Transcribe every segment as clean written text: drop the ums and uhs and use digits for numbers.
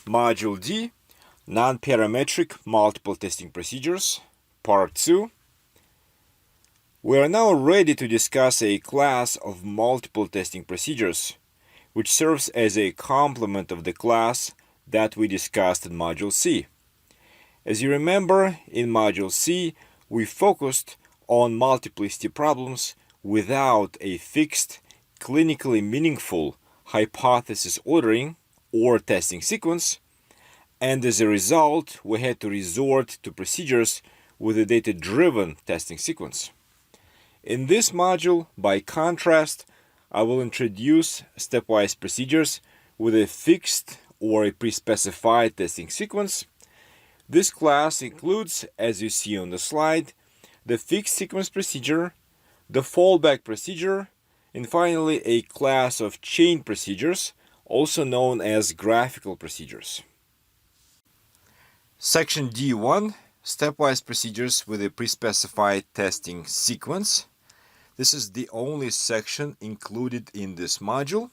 Module D, Non-Parametric Multiple Testing Procedures, Part 2. We are now ready to discuss a class of multiple testing procedures, which serves as a complement of the class that we discussed in Module C. As you remember, in Module C, we focused on multiplicity problems without a fixed, clinically meaningful hypothesis ordering or testing sequence, and as a result, we had to resort to procedures with a data-driven testing sequence. In this module, by contrast, I will introduce stepwise procedures with a fixed or a pre-specified testing sequence. This class includes, as you see on the slide, the fixed sequence procedure, the fallback procedure, and finally a class of chain procedures, also known as graphical procedures. Section D1, stepwise procedures with a pre-specified testing sequence. This is the only section included in this module.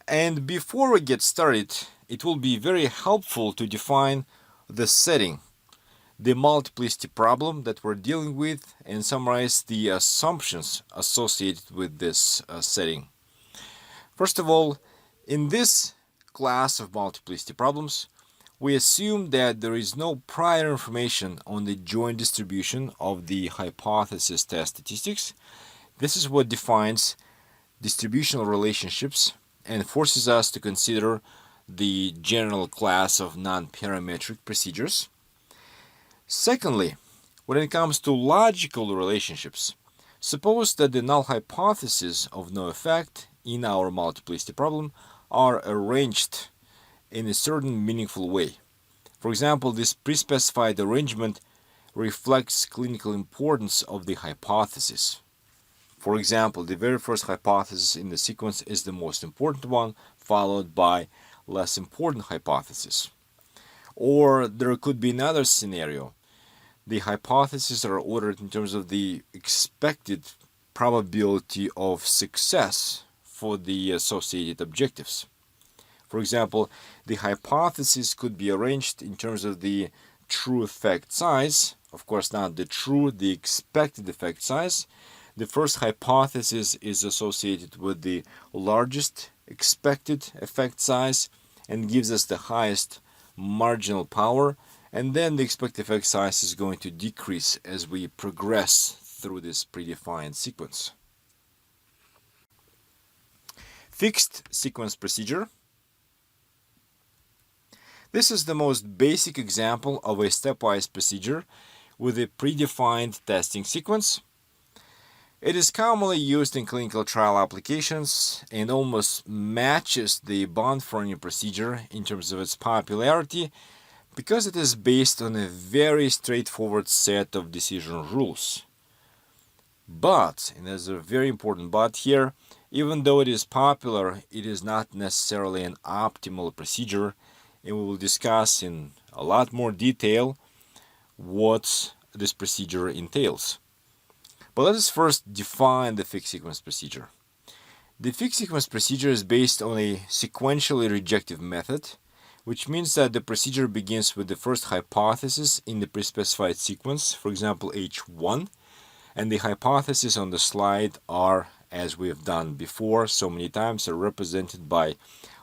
And before we get started, it will be very helpful to define the setting, the multiplicity problem that we're dealing with, and summarize the assumptions associated with this setting. First of all, in this class of multiplicity problems, we assume that there is no prior information on the joint distribution of the hypothesis test statistics. This is what defines distributional relationships and forces us to consider the general class of non-parametric procedures. Secondly, when it comes to logical relationships, suppose that the null hypotheses of no effect in our multiplicity problem are arranged in a certain meaningful way. For example, this pre-specified arrangement reflects clinical importance of the hypothesis. For example, the very first hypothesis in the sequence is the most important one, followed by less important hypothesis. Or there could be another scenario. The hypotheses are ordered in terms of the expected probability of success for the associated objectives. For example, the hypothesis could be arranged in terms of the true effect size. Of course, not the expected effect size. The first hypothesis is associated with the largest expected effect size and gives us the highest marginal power, and then the expected effect size is going to decrease as we progress through this predefined sequence. Fixed sequence procedure. This is the most basic example of a stepwise procedure with a predefined testing sequence. It is commonly used in clinical trial applications and almost matches the bond-forming procedure in terms of its popularity because it is based on a very straightforward set of decision rules. But, and there's a very important but here, even though it is popular, it is not necessarily an optimal procedure, and we will discuss in a lot more detail what this procedure entails. But let us first define the fixed sequence procedure. The fixed sequence procedure is based on a sequentially rejective method, which means that the procedure begins with the first hypothesis in the pre-specified sequence, for example H1, and the hypotheses on the slide are, as we have done before so many times, are represented by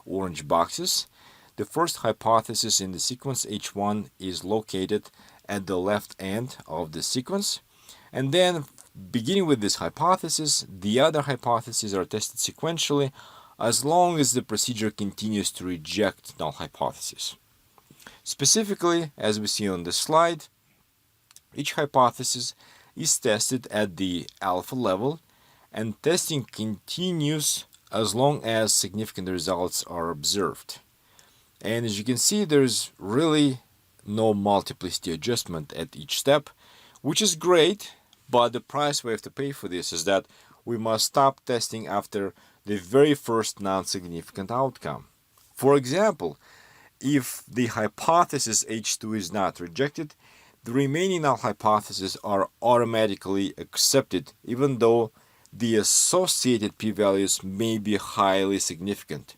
orange boxes. The first hypothesis in the sequence H1 is located at the left end of the sequence, and then beginning with this hypothesis, the other hypotheses are tested sequentially as long as the procedure continues to reject null hypothesis. Specifically, as we see on the slide, each hypothesis is tested at the alpha level, and testing continues as long as significant results are observed. And as you can see, there's really no multiplicity adjustment at each step, which is great, but the price we have to pay for this is that we must stop testing after the very first non-significant outcome. For example, if the hypothesis H2 is not rejected, the remaining null hypotheses are automatically accepted, even though the associated p-values may be highly significant.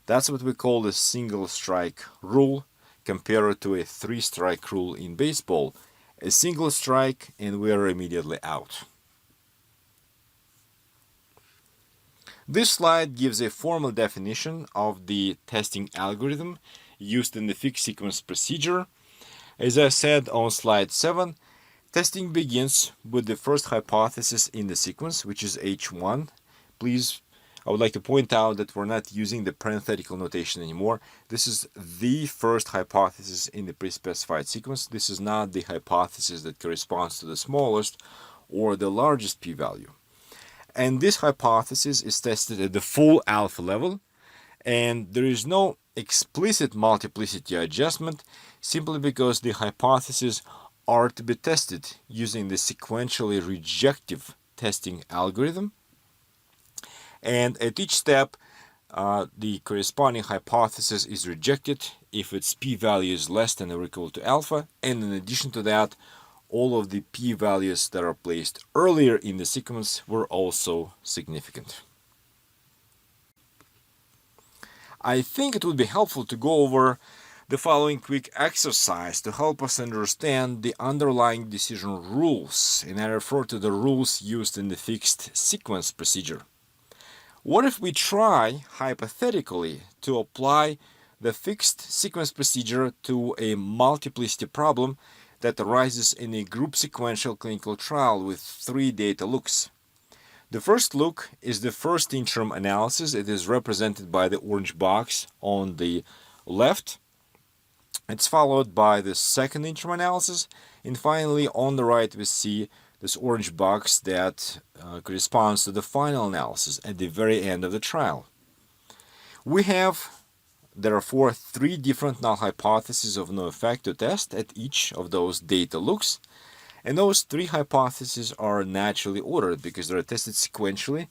That's what we call the single strike rule compared to a three-strike rule in baseball. A single strike and we are immediately out. This slide gives a formal definition of the testing algorithm used in the fixed sequence procedure. As I said on slide 7, testing begins with the first hypothesis in the sequence, which is H1. Please, I would like to point out that we're not using the parenthetical notation anymore. This is the first hypothesis in the pre-specified sequence. This is not the hypothesis that corresponds to the smallest or the largest p-value. And this hypothesis is tested at the full alpha level, and there is no explicit multiplicity adjustment simply because the hypotheses are to be tested using the sequentially rejective testing algorithm. And at each step, the corresponding hypothesis is rejected if its p-value is less than or equal to alpha, and in addition to that, all of the p-values that are placed earlier in the sequence were also significant. I think it would be helpful to go over the following quick exercise to help us understand the underlying decision rules, and I refer to the rules used in the fixed sequence procedure. What if we try, hypothetically, to apply the fixed sequence procedure to a multiplicity problem that arises in a group sequential clinical trial with 3 data looks? The first look is the first interim analysis. It is represented by the orange box on the left. It's followed by the second interim analysis, and finally on the right we see this orange box that corresponds to the final analysis at the very end of the trial. We have therefore 3 different null hypotheses of no effect to test at each of those data looks, and those 3 hypotheses are naturally ordered because they're tested sequentially,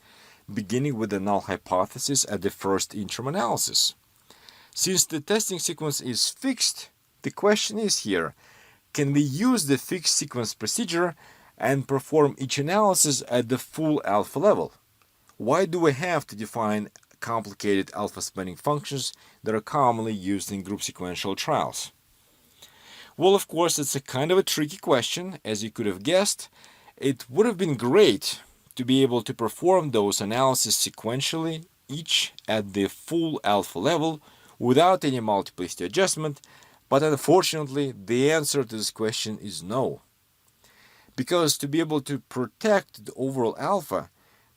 beginning with the null hypothesis at the first interim analysis. Since the testing sequence is fixed, the question is here, can we use the fixed sequence procedure and perform each analysis at the full alpha level? Why do we have to define complicated alpha spanning functions that are commonly used in group sequential trials? Well, of course, it's a kind of a tricky question. As you could have guessed, it would have been great to be able to perform those analyses sequentially, each at the full alpha level, without any multiplicity adjustment, but unfortunately, the answer to this question is no. Because to be able to protect the overall alpha,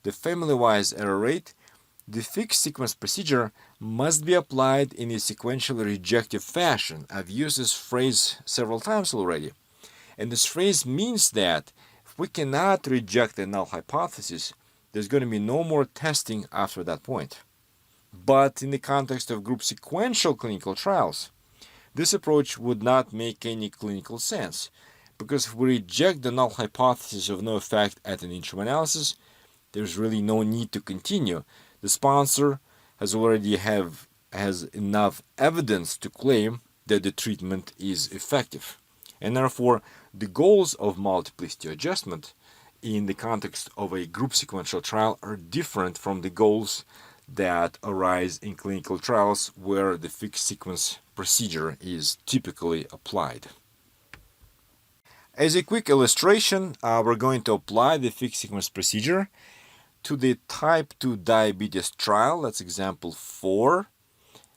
the family-wise error rate, the fixed sequence procedure must be applied in a sequentially rejective fashion. I've used this phrase several times already. And this phrase means that if we cannot reject a null hypothesis, there's going to be no more testing after that point. But in the context of group sequential clinical trials, this approach would not make any clinical sense, because if we reject the null hypothesis of no effect at an interim analysis, there's really no need to continue. The sponsor has already has enough evidence to claim that the treatment is effective. And therefore, the goals of multiplicity adjustment in the context of a group sequential trial are different from the goals that arise in clinical trials where the fixed sequence procedure is typically applied. As a quick illustration, we're going to apply the fixed sequence procedure to the type 2 diabetes trial. That's example 4.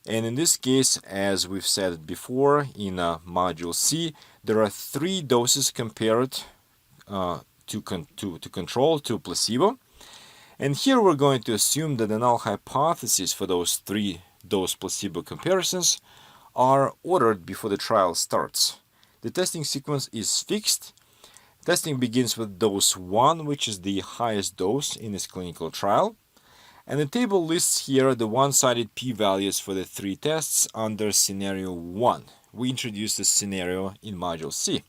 And in this case, as we've said before in module C, there are 3 doses compared to control, to placebo. And here we're going to assume that the null hypotheses for those 3 dose placebo comparisons are ordered before the trial starts. The testing sequence is fixed. Testing begins with dose 1, which is the highest dose in this clinical trial. And the table lists here the one-sided p-values for the 3 tests under scenario 1. We introduced this scenario in module C.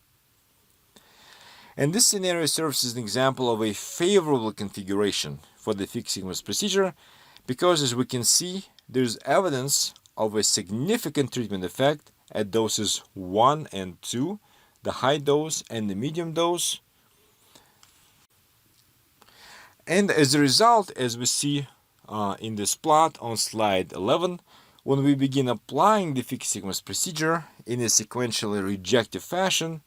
And this scenario serves as an example of a favorable configuration for the fixed sequence procedure because, as we can see, there's evidence of a significant treatment effect at doses 1 and 2, the high dose and the medium dose. And as a result, as we see in this plot on slide 11, When we begin applying the fixed sequence procedure in a sequentially rejective fashion,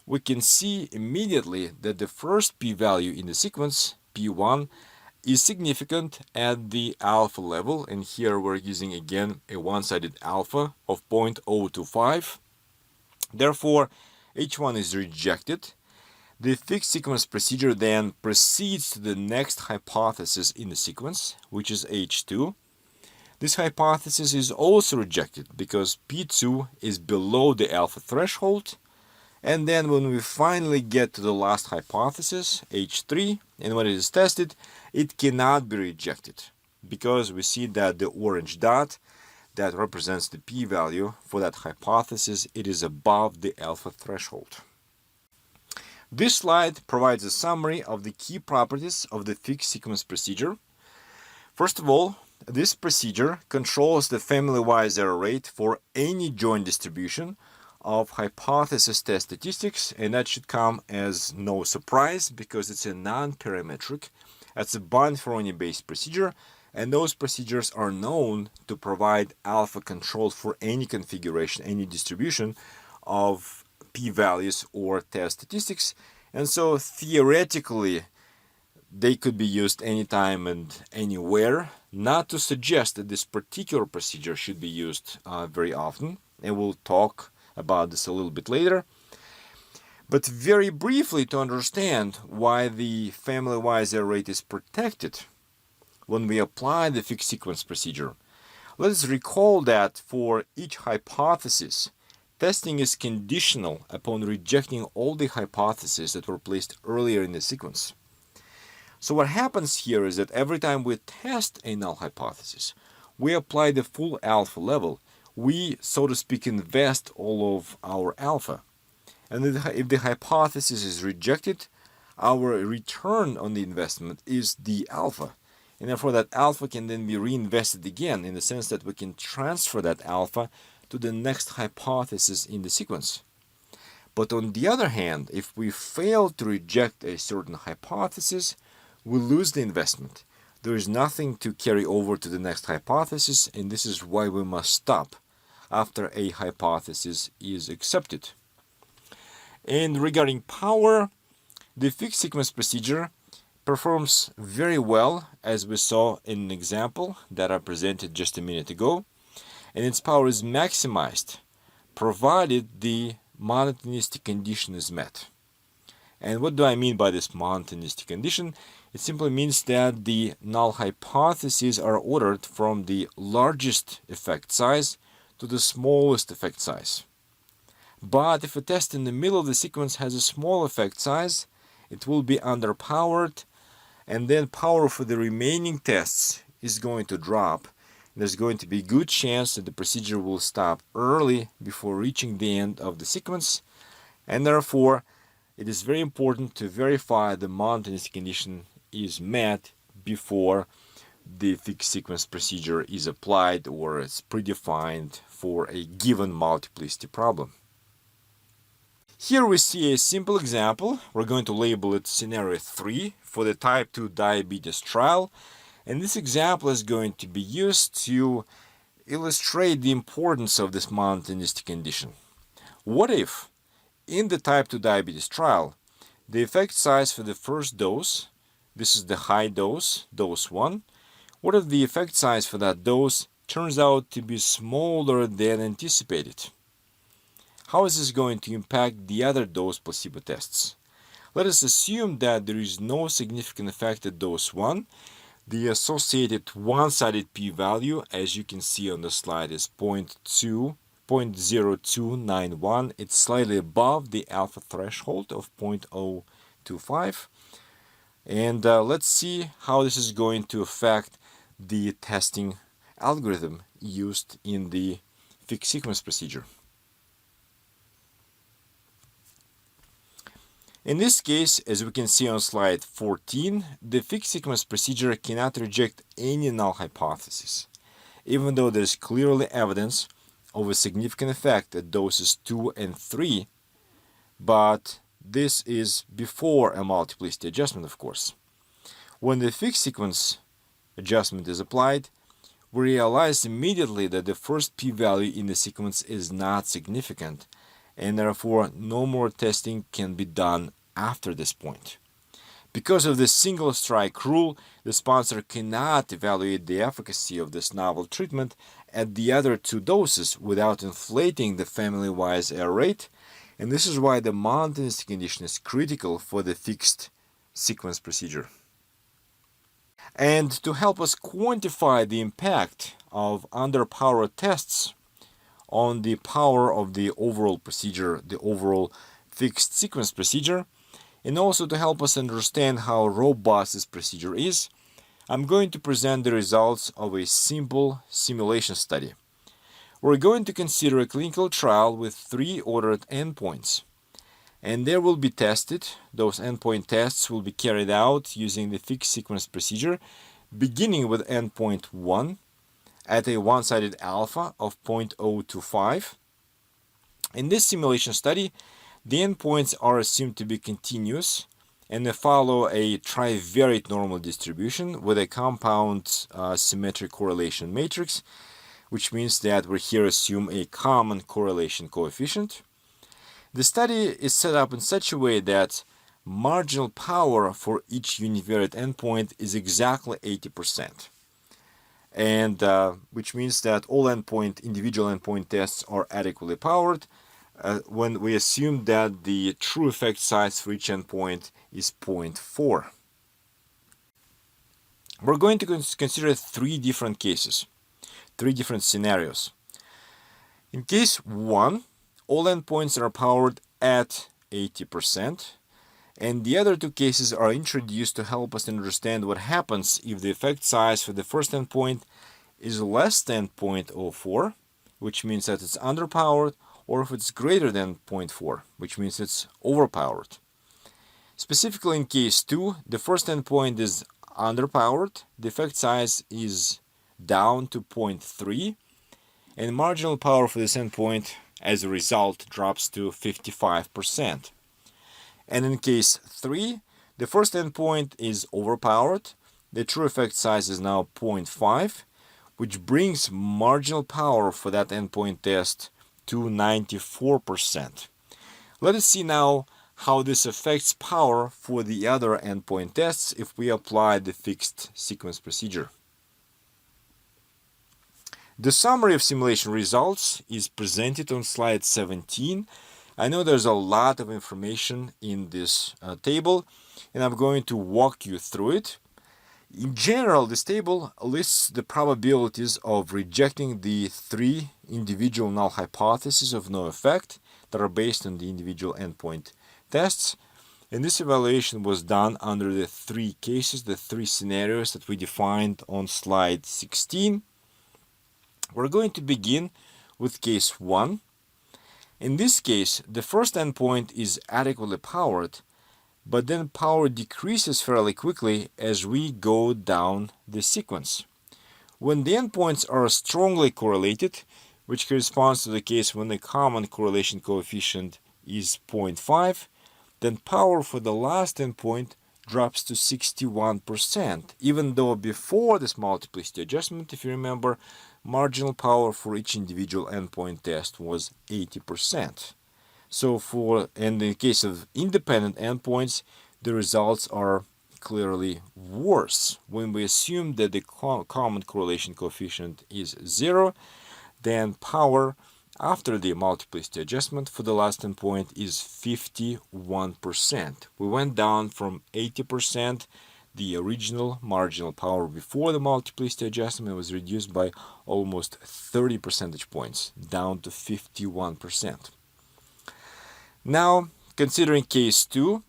we can see immediately that the first p-value in the sequence, p1, is significant at the alpha level, and here we're using again a one-sided alpha of 0.025. Therefore, H1 is rejected. The fixed sequence procedure then proceeds to the next hypothesis in the sequence, which is H2. This hypothesis is also rejected because P2 is below the alpha threshold. And then when we finally get to the last hypothesis, H3, and when it is tested, it cannot be rejected because we see that the orange dot that represents the p-value for that hypothesis, it is above the alpha threshold. This slide provides a summary of the key properties of the fixed sequence procedure. First of all, this procedure controls the family-wise error rate for any joint distribution of hypothesis test statistics, and that should come as no surprise because it's a non-parametric. That's a Bonferroni based procedure, and those procedures are known to provide alpha control for any configuration, any distribution of p-values or test statistics. And so theoretically, they could be used anytime and anywhere, not to suggest that this particular procedure should be used very often, and we'll talk about this a little bit later. But very briefly, to understand why the family-wise error rate is protected when we apply the fixed sequence procedure, let us recall that for each hypothesis, testing is conditional upon rejecting all the hypotheses that were placed earlier in the sequence. So what happens here is that every time we test a null hypothesis, we apply the full alpha level. We, so to speak, invest all of our alpha. And if the hypothesis is rejected, our return on the investment is the alpha. And therefore that alpha can then be reinvested again in the sense that we can transfer that alpha to the next hypothesis in the sequence. But on the other hand, if we fail to reject a certain hypothesis, we lose the investment. There is nothing to carry over to the next hypothesis, and this is why we must stop after a hypothesis is accepted. And regarding power, the fixed sequence procedure performs very well, as we saw in an example that I presented just a minute ago, and its power is maximized provided the monotonistic condition is met. And what do I mean by this monotonistic condition? It simply means that the null hypotheses are ordered from the largest effect size to the smallest effect size. But if a test in the middle of the sequence has a small effect size, it will be underpowered, and then power for the remaining tests is going to drop. There's going to be a good chance that the procedure will stop early before reaching the end of the sequence, and therefore it is very important to verify the monotonicity condition is met before the fixed sequence procedure is applied or is predefined for a given multiplicity problem. Here we see a simple example. We're going to label it scenario 3 for the type 2 diabetes trial. And this example is going to be used to illustrate the importance of this monotonicity condition. What if, in the type 2 diabetes trial, the effect size for the first dose, this is the high dose, dose 1, what if the effect size for that dose turns out to be smaller than anticipated? How is this going to impact the other dose placebo tests? Let us assume that there is no significant effect at dose 1. The associated one-sided p-value, as you can see on the slide, is 0.0291. It's slightly above the alpha threshold of 0.025. And let's see how this is going to affect the testing algorithm used in the fixed sequence procedure. In this case, as we can see on slide 14, the fixed sequence procedure cannot reject any null hypothesis, even though there is clearly evidence of a significant effect at doses 2 and 3, but this is before a multiplicity adjustment, of course. When the fixed sequence adjustment is applied, we realize immediately that the first p-value in the sequence is not significant, and therefore no more testing can be done after this point. Because of the single strike rule, the sponsor cannot evaluate the efficacy of this novel treatment at the other two doses without inflating the family-wise error rate, and this is why the monotonicity condition is critical for the fixed sequence procedure. And to help us quantify the impact of underpowered tests on the power of the overall procedure, the overall fixed sequence procedure, and also to help us understand how robust this procedure is, I'm going to present the results of a simple simulation study. We're going to consider a clinical trial with 3 ordered endpoints, and they will be tested. Those endpoint tests will be carried out using the fixed sequence procedure, beginning with endpoint 1 at a one-sided alpha of 0.025. In this simulation study, the endpoints are assumed to be continuous, and they follow a trivariate normal distribution with a compound symmetric correlation matrix, which means that we here assume a common correlation coefficient. The study is set up in such a way that marginal power for each univariate endpoint is exactly 80%, and which means that all individual endpoint tests are adequately powered when we assume that the true effect size for each endpoint is 0.4. We're going to consider 3 different cases, 3 different scenarios. In case 1, all endpoints are powered at 80%, and the other 2 cases are introduced to help us understand what happens if the effect size for the first endpoint is less than 0.04, which means that it's underpowered, or if it's greater than 0.4, which means it's overpowered. Specifically in case 2, the first endpoint is underpowered, the effect size is down to 0.3, and marginal power for this endpoint as a result drops to 55%. And in case 3, the first endpoint is overpowered, the true effect size is now 0.5, which brings marginal power for that endpoint test to 94%. Let us see now how this affects power for the other endpoint tests if we apply the fixed sequence procedure. The summary of simulation results is presented on slide 17. I know there's a lot of information in this table, and I'm going to walk you through it. In general, this table lists the probabilities of rejecting the 3 individual null hypotheses of no effect that are based on the individual endpoint tests. And this evaluation was done under the 3 cases, the 3 scenarios that we defined on slide 16. We're going to begin with case 1. In this case, the first endpoint is adequately powered, but then power decreases fairly quickly as we go down the sequence. When the endpoints are strongly correlated, which corresponds to the case when the common correlation coefficient is 0.5, then power for the last endpoint drops to 61%, even though before this multiplicity adjustment, if you remember, marginal power for each individual endpoint test was 80%. So in the case of independent endpoints, the results are clearly worse. When we assume that the common correlation coefficient is 0, then power after the multiplicity adjustment for the last endpoint is 51%. We went down from 80%, the original marginal power before the multiplicity adjustment was reduced by almost 30 percentage points, down to 51%. Now, considering case 2,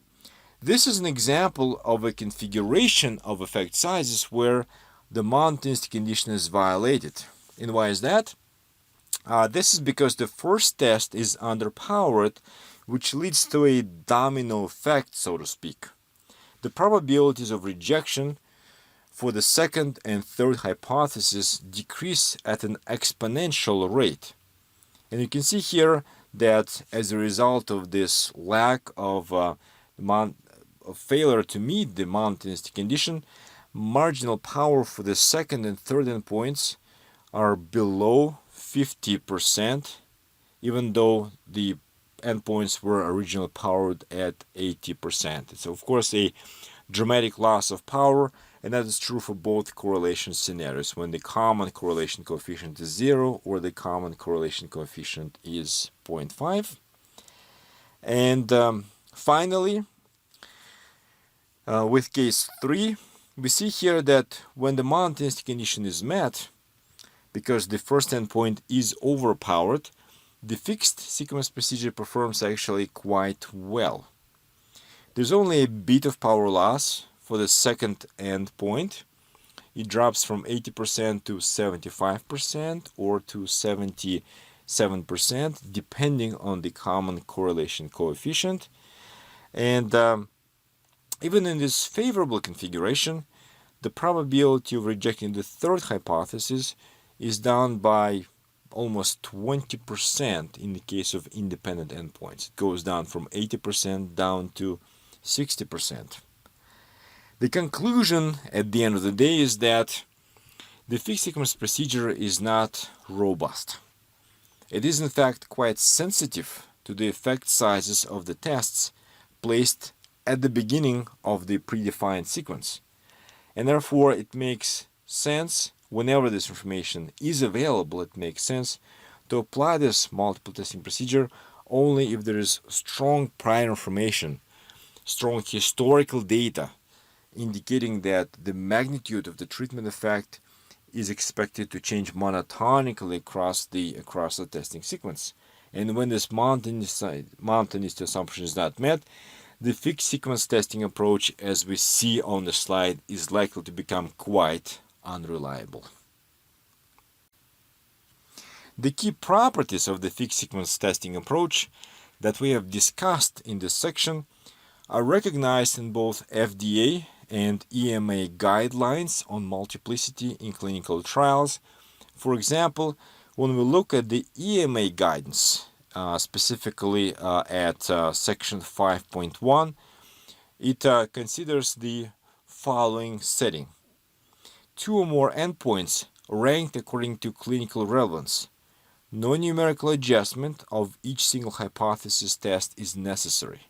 this is an example of a configuration of effect sizes where the monotonicity condition is violated. And why is that? This is because the first test is underpowered, which leads to a domino effect, so to speak. The probabilities of rejection for the second and third hypothesis decrease at an exponential rate. And you can see here that as a result of this lack of failure to meet the monotonicity condition, marginal power for the second and third endpoints are below 50%, even though the endpoints were originally powered at 80%. It's of course a dramatic loss of power, and that is true for both correlation scenarios, when the common correlation coefficient is 0 or the common correlation coefficient is 0.5. And finally, with case 3, we see here that when the monotonicity condition is met, because the first endpoint is overpowered, the fixed sequence procedure performs actually quite well. There's only a bit of power loss for the second endpoint. It drops from 80% to 75% or to 77%, depending on the common correlation coefficient. And even in this favorable configuration, the probability of rejecting the third hypothesis is down by almost 20% in the case of independent endpoints. It goes down from 80% down to 60%. The conclusion at the end of the day is that the fixed sequence procedure is not robust. It is in fact quite sensitive to the effect sizes of the tests placed at the beginning of the predefined sequence, and therefore it makes sense, whenever this information is available, it makes sense to apply this multiple testing procedure only if there is strong prior information, strong historical data indicating that the magnitude of the treatment effect is expected to change monotonically across the testing sequence. And when this monotonicity assumption is not met, the fixed sequence testing approach, as we see on the slide, is likely to become quite unreliable. The key properties of the fixed sequence testing approach that we have discussed in this section are recognized in both FDA and EMA guidelines on multiplicity in clinical trials. For example, when we look at the EMA guidance, specifically at section 5.1, it considers the following setting: 2 or more endpoints ranked according to clinical relevance. No numerical adjustment of each single hypothesis test is necessary.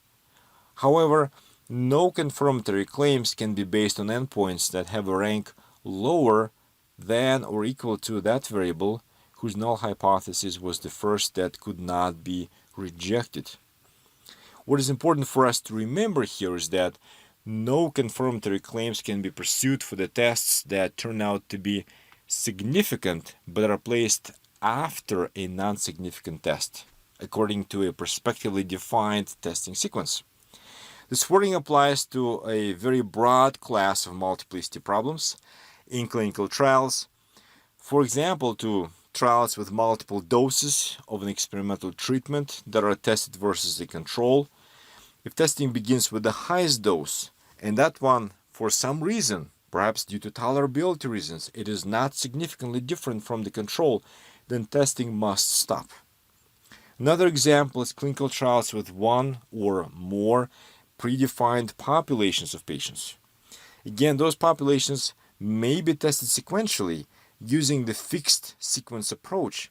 However, no confirmatory claims can be based on endpoints that have a rank lower than or equal to that variable whose null hypothesis was the first that could not be rejected. What is important for us to remember here is that no confirmatory claims can be pursued for the tests that turn out to be significant but are placed after a non-significant test, according to a prospectively defined testing sequence. This wording applies to a very broad class of multiplicity problems in clinical trials. For example, to trials with multiple doses of an experimental treatment that are tested versus the control. If testing begins with the highest dose, and that one, for some reason, perhaps due to tolerability reasons, it is not significantly different from the control, then testing must stop. Another example is clinical trials with 1 or more predefined populations of patients. Again, those populations may be tested sequentially using the fixed sequence approach,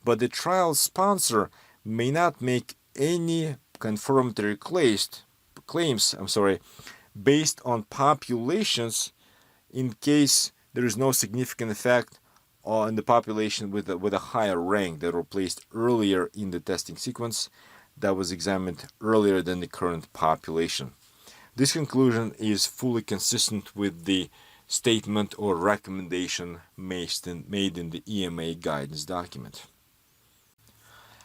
but the trial sponsor may not make any confirmatory claims based on populations in case there is no significant effect on the population with a higher rank that were placed earlier in the testing sequence that was examined earlier than the current population. This conclusion is fully consistent with the statement or recommendation made in the EMA guidance document.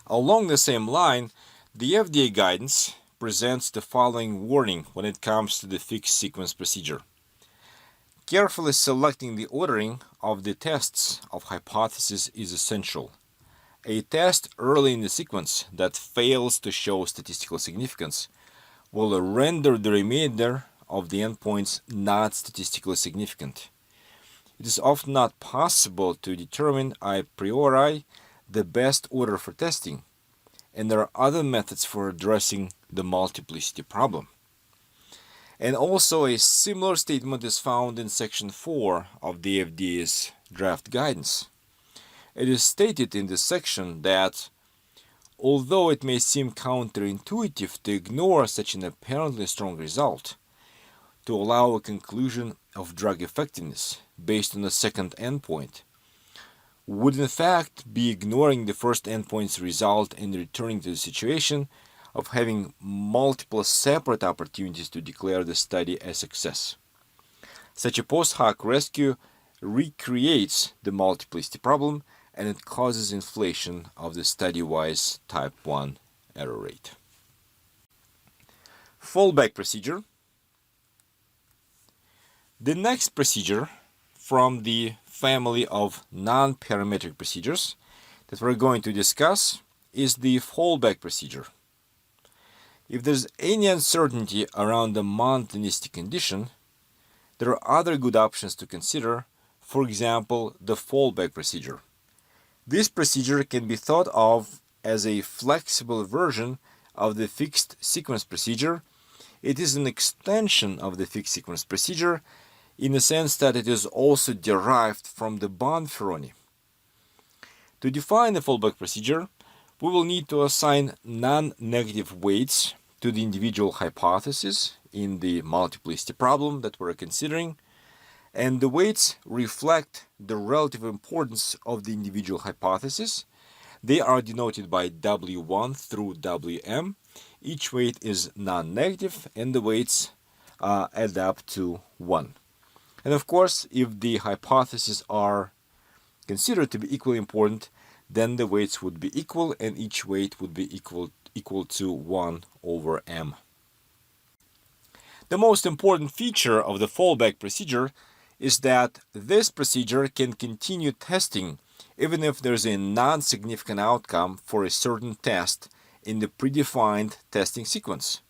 Along the same line, the FDA guidance presents the following warning when it comes to the fixed sequence procedure. Carefully selecting the ordering of the tests of hypothesis is essential. A test early in the sequence that fails to show statistical significance will render the remainder of the endpoints not statistically significant. It is often not possible to determine a priori the best order for testing, and there are other methods for addressing the multiplicity problem. And also a similar statement is found in section 4 of the FDA's draft guidance. it is stated in this section that although it may seem counterintuitive to ignore such an apparently strong result, to allow a conclusion of drug effectiveness based on a second endpoint would in fact be ignoring the first endpoint's result and returning to the situation of having multiple separate opportunities to declare the study a success. Such a post hoc rescue recreates the multiplicity problem, and it causes inflation of the study-wise type 1 error rate. Fallback procedure. The next procedure from the family of non-parametric procedures that we're going to discuss is the fallback procedure. If there's any uncertainty around the monotonicity condition, there are other good options to consider, for example, the fallback procedure. This procedure can be thought of as a flexible version of the fixed sequence procedure. It is an extension of the fixed sequence procedure in the sense that it is also derived from the Bonferroni. To define the fallback procedure, we will need to assign non-negative weights to the individual hypotheses in the multiplicity problem that we're considering, and the weights reflect the relative importance of the individual hypothesis. They are denoted by W1 through Wm. Each weight is non-negative, and the weights add up to 1. And of course, if the hypotheses are considered to be equally important, then the weights would be equal, and each weight would be equal to 1 over m. The most important feature of the fallback procedure is that this procedure can continue testing even if there's a non-significant outcome for a certain test in the predefined testing sequence.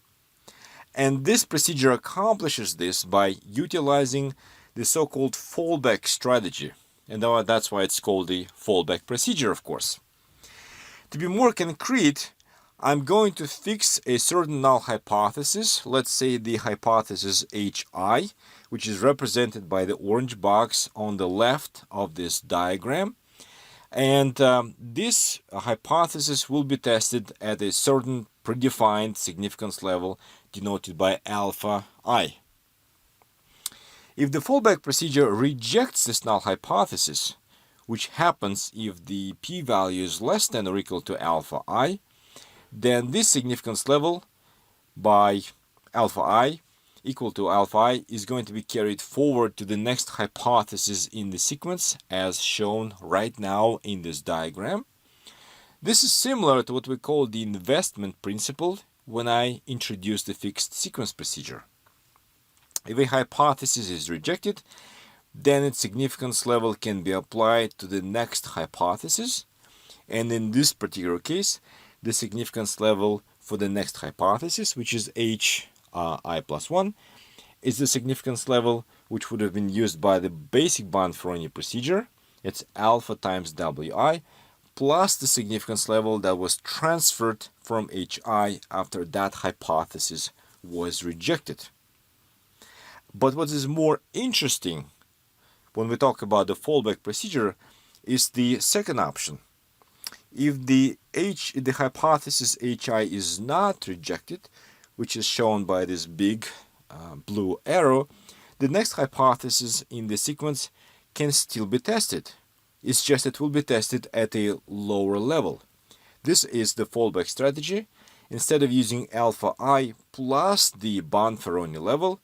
And this procedure accomplishes this by utilizing the so-called fallback strategy. And that's why it's called the fallback procedure, of course. To be more concrete, I'm going to fix a certain null hypothesis, let's say the hypothesis HI, which is represented by the orange box on the left of this diagram. And this hypothesis will be tested at a certain predefined significance level denoted by alpha I. If the fallback procedure rejects this null hypothesis, which happens if the p-value is less than or equal to alpha I, then this significance level by alpha I equal to alpha I is going to be carried forward to the next hypothesis in the sequence as shown right now in this diagram. This is similar to what we call the investment principle when I introduced the fixed sequence procedure. If a hypothesis is rejected, then its significance level can be applied to the next hypothesis, and in this particular case, the significance level for the next hypothesis, which is hi plus 1, is the significance level which would have been used by the basic Bonferroni procedure. It's alpha times wi plus the significance level that was transferred from hi after that hypothesis was rejected. But what is more interesting when we talk about the fallback procedure is the second option. If the hypothesis hi is not rejected, which is shown by this big blue arrow, the next hypothesis in the sequence can still be tested. It's just it will be tested at a lower level. This is the fallback strategy. Instead of using alpha I plus the Bonferroni level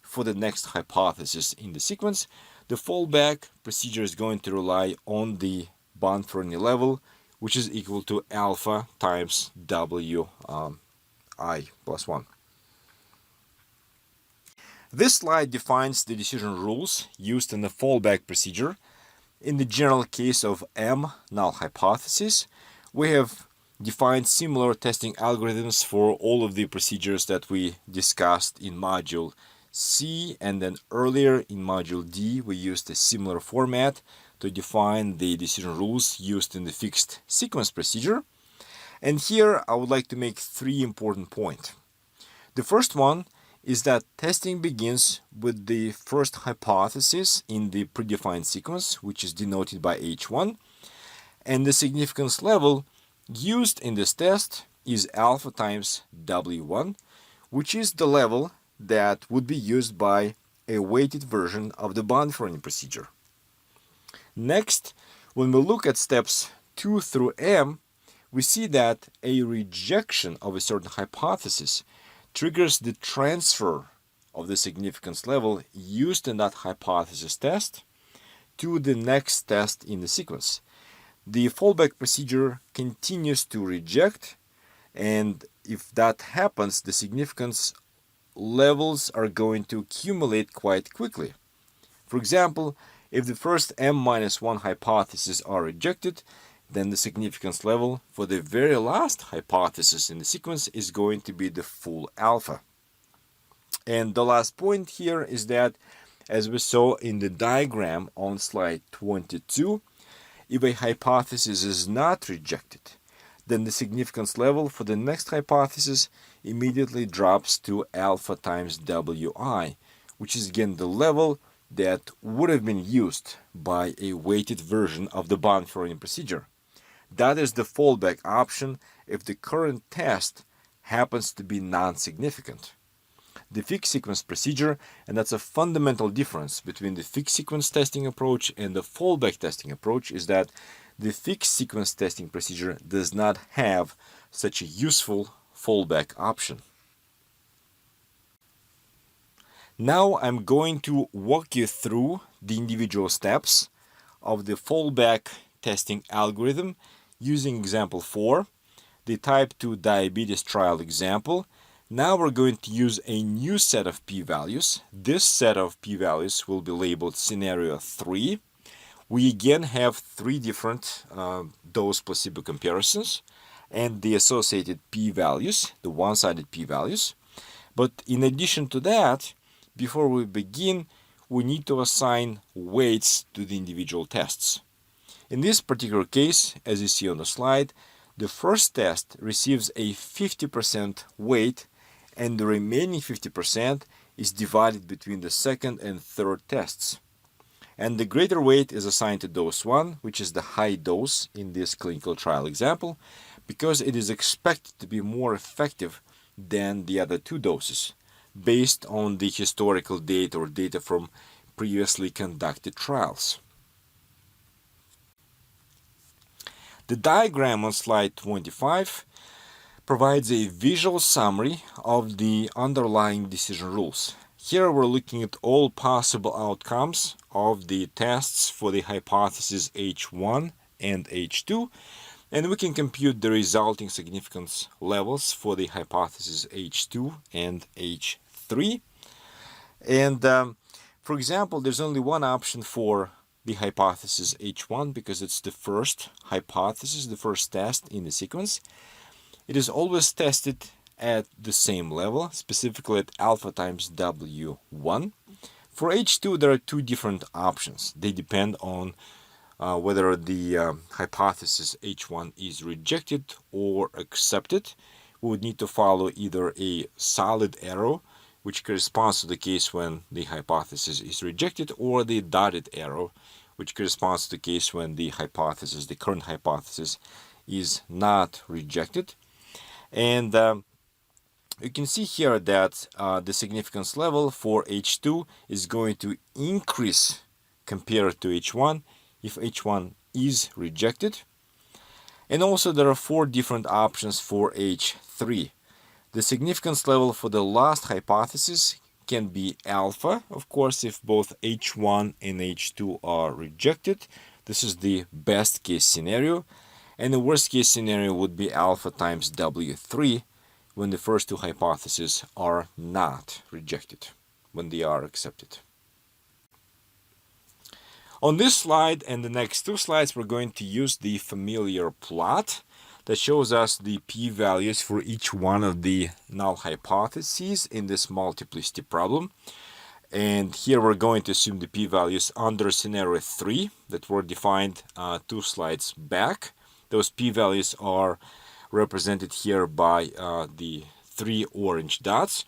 for the next hypothesis in the sequence, the fallback procedure is going to rely on the Bonferroni level, which is equal to alpha times I plus 1. This slide defines the decision rules used in the fallback procedure. In the general case of M null hypothesis, we have defined similar testing algorithms for all of the procedures that we discussed in module C, and then earlier in module D we used a similar format to define the decision rules used in the fixed sequence procedure. And here I would like to make 3 important points. The first one is that testing begins with the first hypothesis in the predefined sequence, which is denoted by H1, And the significance level used in this test is alpha times W1, which is the level that would be used by a weighted version of the bond forming procedure. Next, when we look at steps 2 through M, we see that a rejection of a certain hypothesis triggers the transfer of the significance level used in that hypothesis test to the next test in the sequence. The fallback procedure continues to reject, and if that happens, the significance levels are going to accumulate quite quickly. For example, if the first m-1 hypotheses are rejected, then the significance level for the very last hypothesis in the sequence is going to be the full alpha. And the last point here is that, as we saw in the diagram on slide 22, if a hypothesis is not rejected, then the significance level for the next hypothesis immediately drops to alpha times Wi, which is again the level that would have been used by a weighted version of the bond forming procedure. That is the fallback option if the current test happens to be non-significant. The fixed sequence procedure, and that's a fundamental difference between the fixed sequence testing approach and the fallback testing approach, is that the fixed sequence testing procedure does not have such a useful fallback option. Now I'm going to walk you through the individual steps of the fallback testing algorithm using example 4, the type 2 diabetes trial example. Now we're going to use a new set of p-values. This set of p-values will be labeled scenario 3. We again have 3 different dose placebo comparisons and the associated p-values, the one-sided p-values. But in addition to that, before we begin, we need to assign weights to the individual tests. In this particular case, as you see on the slide, the first test receives a 50% weight, and the remaining 50% is divided between the second and third tests. And the greater weight is assigned to dose 1, which is the high dose in this clinical trial example, because it is expected to be more effective than the other 2 doses, based on the historical data or data from previously conducted trials. The diagram on slide 25 provides a visual summary of the underlying decision rules. Here we're looking at all possible outcomes of the tests for the hypothesis H1 and H2, and we can compute the resulting significance levels for the hypothesis H2 and H3. And for example, there's only one option for the hypothesis H1 because it's the first hypothesis, the first test in the sequence. It is always tested at the same level, specifically at alpha times W1. For H2, there are 2 different options. They depend on whether the hypothesis H1 is rejected or accepted. We would need to follow either a solid arrow, which corresponds to the case when the hypothesis is rejected, or the dotted arrow, which corresponds to the case when the hypothesis, the current hypothesis, is not rejected. And you can see here that the significance level for H2 is going to increase compared to H1 if H1 is rejected. And also there are 4 different options for H3. The significance level for the last hypothesis can be alpha, of course, if both H1 and H2 are rejected. This is the best case scenario. And the worst case scenario would be alpha times W3 when the first 2 hypotheses are not rejected, when they are accepted. On this slide and the next 2 slides, we're going to use the familiar plot that shows us the p-values for each one of the null hypotheses in this multiplicity problem. And here we're going to assume the p-values under scenario 3 that were defined 2 slides back. Those p-values are represented here by the 3 orange dots.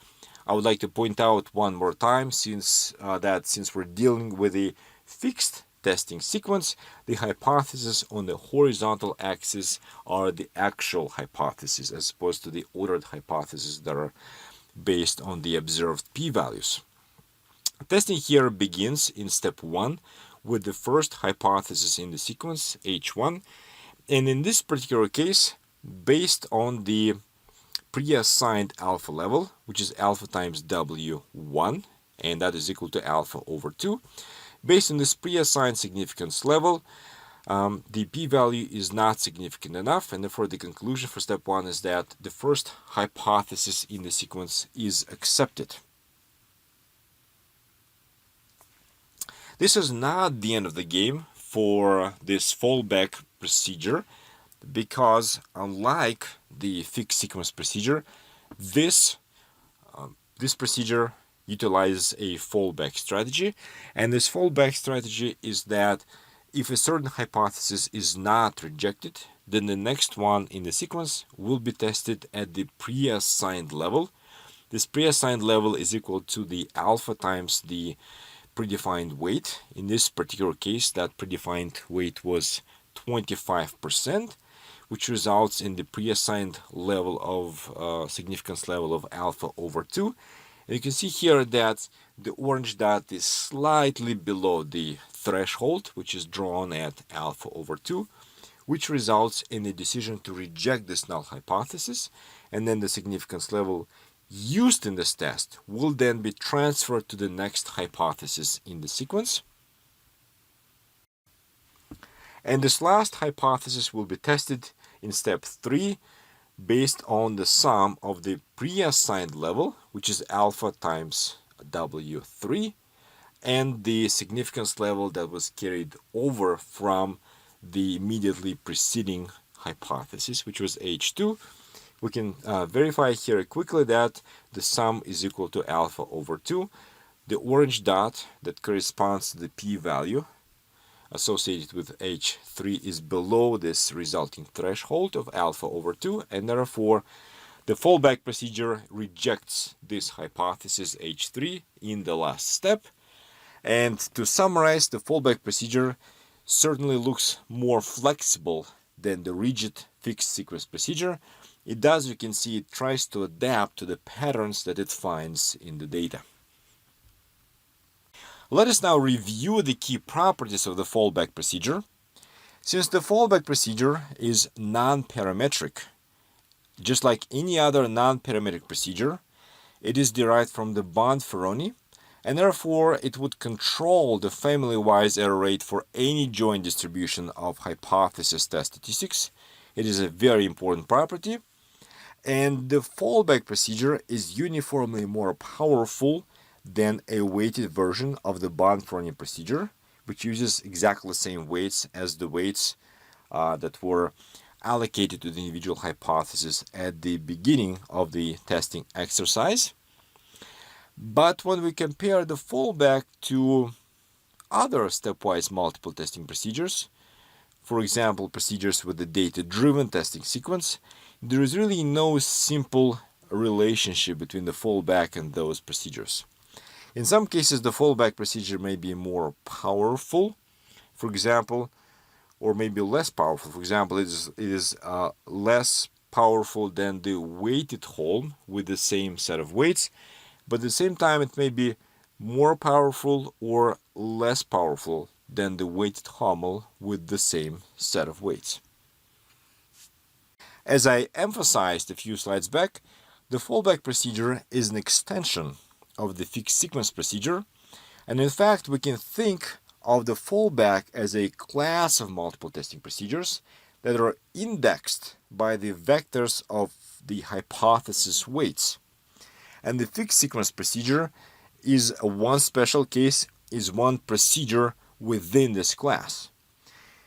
I would like to point out one more time, since we're dealing with a fixed testing sequence, the hypotheses on the horizontal axis are the actual hypotheses as opposed to the ordered hypotheses that are based on the observed p-values. Testing here begins in step 1 with the first hypothesis in the sequence, H1, and in this particular case, based on the pre-assigned alpha level, which is alpha times W1, and that is equal to alpha over 2. Based on this pre-assigned significance level, the p-value is not significant enough, and therefore the conclusion for step 1 is that the first hypothesis in the sequence is accepted. This is not the end of the game for this fallback procedure, because unlike the fixed sequence procedure, this procedure utilizes a fallback strategy, and this fallback strategy is that if a certain hypothesis is not rejected, then the next one in the sequence will be tested at the pre-assigned level. This pre-assigned level is equal to the alpha times the predefined weight. In this particular case, that predefined weight was 25%, which results in the pre-assigned level of significance level of alpha over 2. And you can see here that the orange dot is slightly below the threshold, which is drawn at alpha over 2, which results in a decision to reject this null hypothesis, and then the significance level used in this test will then be transferred to the next hypothesis in the sequence. And this last hypothesis will be tested in step 3 based on the sum of the pre-assigned level, which is alpha times W3, and the significance level that was carried over from the immediately preceding hypothesis, which was H2. We can verify here quickly that the sum is equal to alpha over 2. The orange dot that corresponds to the p-value associated with H3 is below this resulting threshold of alpha over 2, and therefore the fallback procedure rejects this hypothesis H3 in the last step. And to summarize, the fallback procedure certainly looks more flexible than the rigid fixed sequence procedure. It does, you can see, it tries to adapt to the patterns that it finds in the data. Let us now review the key properties of the fallback procedure. Since the fallback procedure is non-parametric, just like any other non-parametric procedure, it is derived from the Bond-Ferroni, and therefore it would control the family-wise error rate for any joint distribution of hypothesis test statistics. It is a very important property. And the fallback procedure is uniformly more powerful than a weighted version of the Bond-Ferroni procedure, which uses exactly the same weights as the weights that were allocated to the individual hypothesis at the beginning of the testing exercise. But when we compare the fallback to other stepwise multiple testing procedures, for example, procedures with the data-driven testing sequence, there is really no simple relationship between the fallback and those procedures. In some cases, the fallback procedure may be more powerful, for example, or maybe less powerful. For example, it is less powerful than the weighted Holm with the same set of weights, but at the same time, it may be more powerful or less powerful than the weighted Hommel with the same set of weights. As I emphasized a few slides back, the fallback procedure is an extension of the fixed sequence procedure, and in fact we can think of the fallback as a class of multiple testing procedures that are indexed by the vectors of the hypothesis weights. And the fixed sequence procedure is one special case, is one procedure within this class.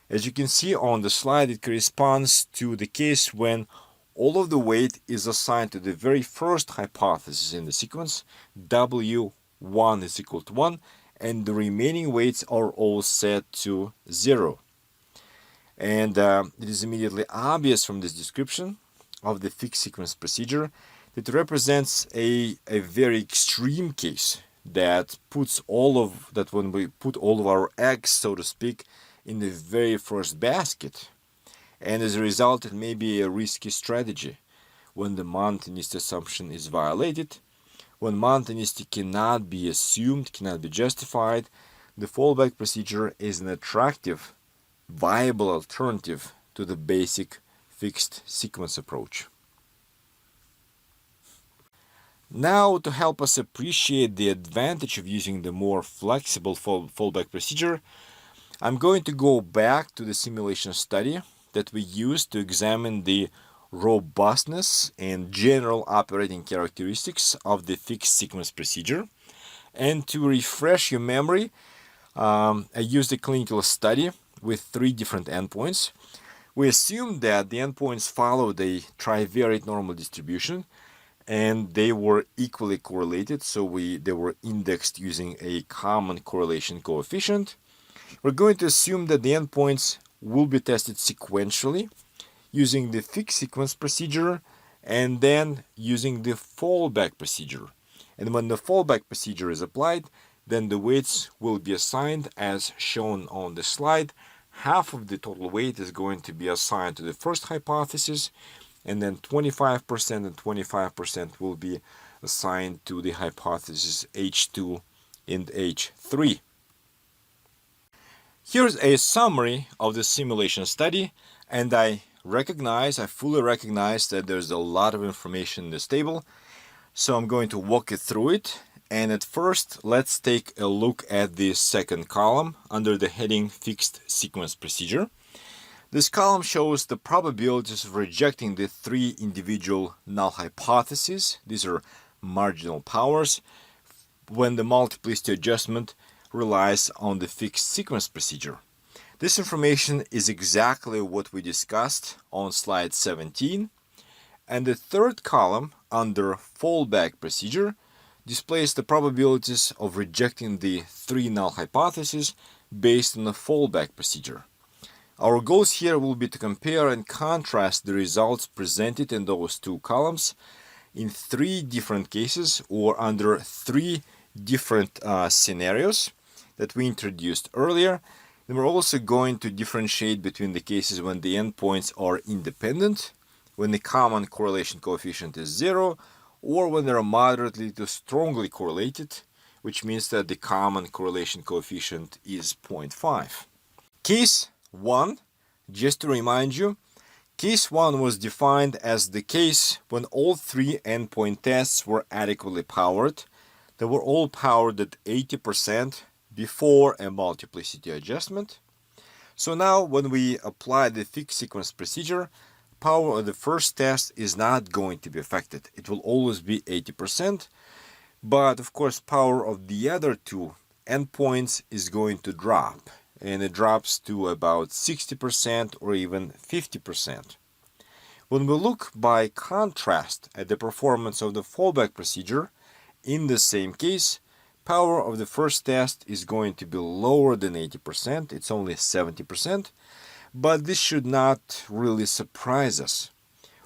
As you can see on the slide, it corresponds to the case when all of the weight is assigned to the very first hypothesis in the sequence, W1 is equal to 1, and the remaining weights are all set to 0. And it is immediately obvious from this description of the fixed sequence procedure that it represents a very extreme case, that when we put all of our eggs, so to speak, in the very first basket. And as a result, it may be a risky strategy when the monotonicity assumption is violated. When monotonicity cannot be assumed, cannot be justified, the fallback procedure is an attractive, viable alternative to the basic fixed sequence approach. Now, to help us appreciate the advantage of using the more flexible fallback procedure, I'm going to go back to the simulation study that we used to examine the robustness and general operating characteristics of the fixed sequence procedure. And to refresh your memory, I used a clinical study with 3 different endpoints. We assumed that the endpoints followed a trivariate normal distribution and they were equally correlated, so they were indexed using a common correlation coefficient. We're going to assume that the endpoints will be tested sequentially using the fixed sequence procedure and then using the fallback procedure. And when the fallback procedure is applied, then the weights will be assigned as shown on the slide. Half of the total weight is going to be assigned to the first hypothesis, and then 25% and 25% will be assigned to the hypothesis H2 and H3. Here's a summary of the simulation study, and I fully recognize that there's a lot of information in this table, so I'm going to walk you through it. And at first, let's take a look at the second column under the heading Fixed Sequence Procedure. This column shows the probabilities of rejecting the 3 individual null hypotheses. These are marginal powers when the multiplicity adjustment relies on the fixed sequence procedure. This information is exactly what we discussed on slide 17. And the third column under fallback procedure displays the probabilities of rejecting the 3 null hypotheses based on the fallback procedure. Our goals here will be to compare and contrast the results presented in those 2 columns in 3 different cases or under 3 different scenarios that we introduced earlier. And we're also going to differentiate between the cases when the endpoints are independent, when the common correlation coefficient is 0, or when they are moderately to strongly correlated, which means that the common correlation coefficient is 0.5. Case 1, just to remind you, case 1 was defined as the case when all 3 endpoint tests were adequately powered. They were all powered at 80% before a multiplicity adjustment. So now when we apply the fixed sequence procedure, power of the first test is not going to be affected. It will always be 80%, but of course power of the other 2 endpoints is going to drop, and it drops to about 60% or even 50%. When we look by contrast at the performance of the fallback procedure, in the same case, power of the first test is going to be lower than 80%, it's only 70%, but this should not really surprise us.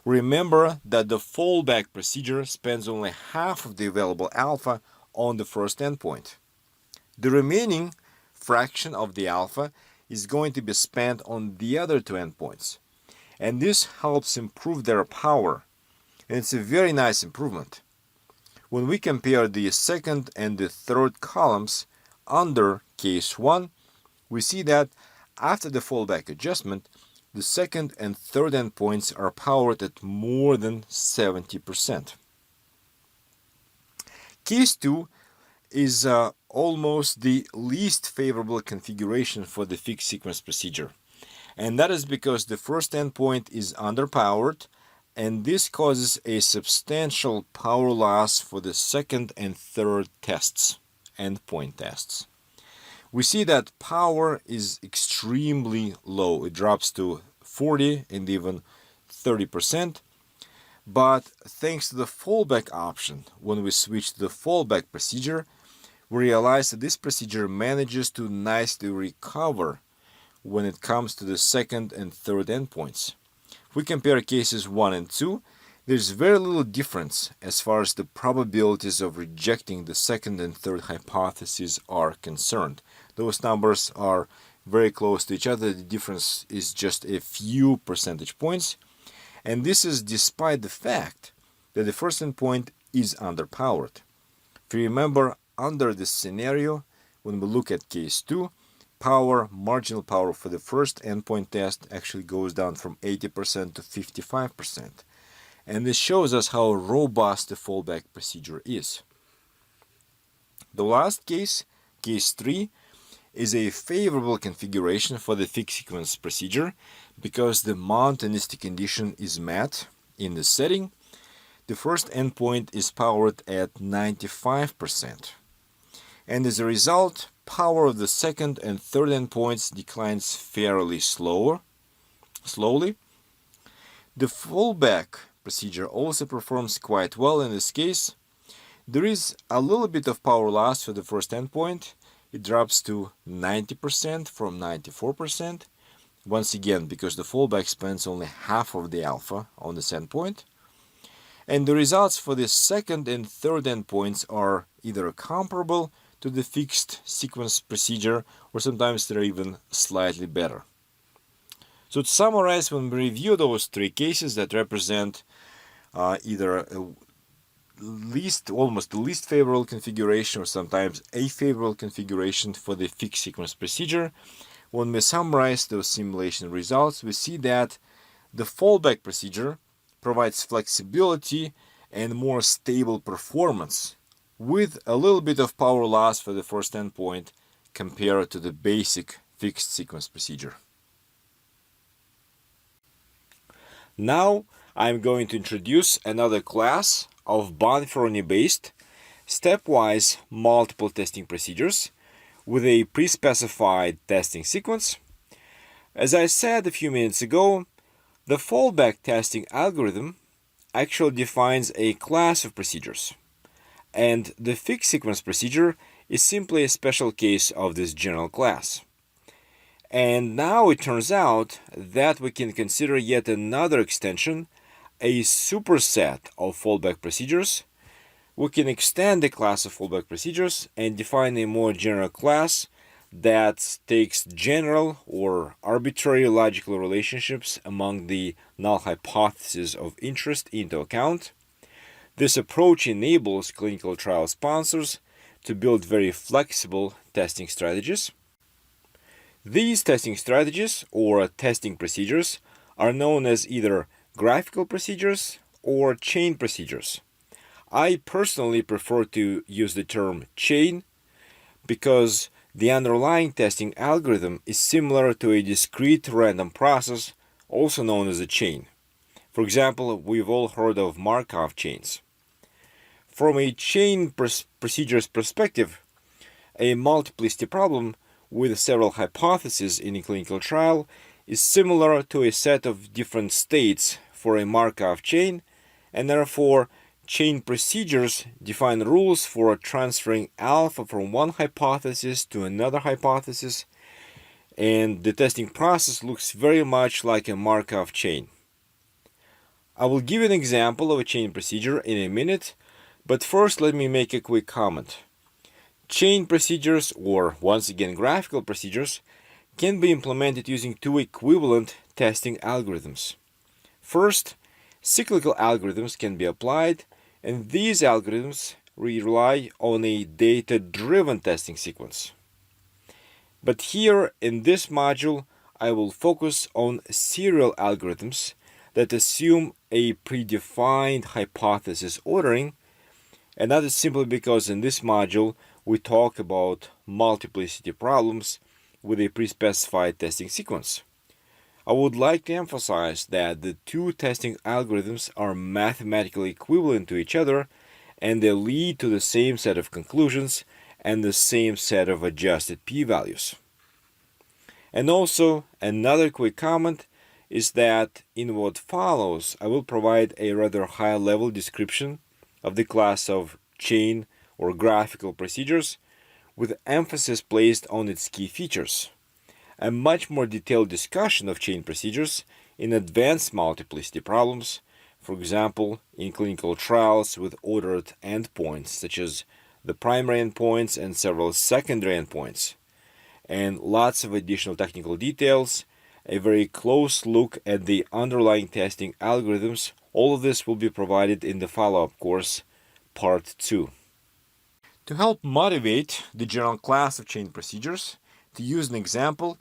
Remember that the fallback procedure spends only half of the available alpha on the first endpoint. The remaining fraction of the alpha is going to be spent on the other 2 endpoints, and this helps improve their power, and it's a very nice improvement. When we compare the second and the third columns under case 1, we see that after the fallback adjustment, the second and third endpoints are powered at more than 70%. Case 2 is almost the least favorable configuration for the fixed sequence procedure. And that is because the first endpoint is underpowered, and this causes a substantial power loss for the second and third endpoint tests. We see that power is extremely low. It drops to 40 and even 30%. But thanks to the fallback option, when we switch to the fallback procedure, we realize that this procedure manages to nicely recover when it comes to the second and third endpoints. If we compare cases 1 and 2, There's very little difference as far as the probabilities of rejecting the second and third hypotheses are concerned. Those numbers are very close to each other. The difference is just a few percentage points. And this is despite the fact that the first endpoint is underpowered. If you remember, under this scenario, when we look at case 2, marginal power for the first endpoint test actually goes down from 80% to 55%. And this shows us how robust the fallback procedure is. The last case, case 3, is a favorable configuration for the fixed sequence procedure because the monotonicity condition is met in this setting. The first endpoint is powered at 95%. And as a result, power of the second and third endpoints declines fairly slowly. The fallback procedure also performs quite well in this case. There is a little bit of power loss for the first endpoint. It drops to 90% from 94%. Once again, because the fallback spends only half of the alpha on this endpoint. And the results for the second and third endpoints are either comparable to the fixed sequence procedure, or sometimes they're even slightly better. So to summarize, when we review those 3 cases that represent either almost the least favorable configuration or sometimes a favorable configuration for the fixed sequence procedure, when we summarize those simulation results, we see that the fallback procedure provides flexibility and more stable performance with a little bit of power loss for the first endpoint compared to the basic fixed sequence procedure. Now I'm going to introduce another class of Bonferroni-based stepwise multiple testing procedures with a pre-specified testing sequence. As I said a few minutes ago, the fallback testing algorithm actually defines a class of procedures, and the fixed sequence procedure is simply a special case of this general class. And now it turns out that we can consider yet another extension, a superset of fallback procedures. We can extend the class of fallback procedures and define a more general class that takes general or arbitrary logical relationships among the null hypotheses of interest into account. This approach enables clinical trial sponsors to build very flexible testing strategies. These testing strategies or testing procedures are known as either graphical procedures or chain procedures. I personally prefer to use the term chain because the underlying testing algorithm is similar to a discrete random process, also known as a chain. For example, we've all heard of Markov chains. From a chain procedures perspective, a multiplicity problem with several hypotheses in a clinical trial is similar to a set of different states for a Markov chain, and therefore chain procedures define rules for transferring alpha from one hypothesis to another hypothesis, and the testing process looks very much like a Markov chain. I will give an example of a chain procedure in a minute, but first let me make a quick comment. Chain procedures, or once again graphical procedures, can be implemented using 2 equivalent testing algorithms. First, cyclical algorithms can be applied, and these algorithms rely on a data-driven testing sequence. But here in this module, I will focus on serial algorithms that assume a predefined hypothesis ordering, and that is simply because in this module we talk about multiplicity problems with a pre-specified testing sequence. I would like to emphasize that the 2 testing algorithms are mathematically equivalent to each other, and they lead to the same set of conclusions and the same set of adjusted p-values. And also, another quick comment is that in what follows, I will provide a rather high-level description of the class of chain or graphical procedures with emphasis placed on its key features. A much more detailed discussion of chain procedures in advanced multiplicity problems, For example, in clinical trials with ordered endpoints, such as the primary endpoints and several secondary endpoints, and lots of additional technical details, a very close look at the underlying testing algorithms. All of this will be provided in the follow-up course, Part 2. To help motivate the general class of chain procedures, to use an example,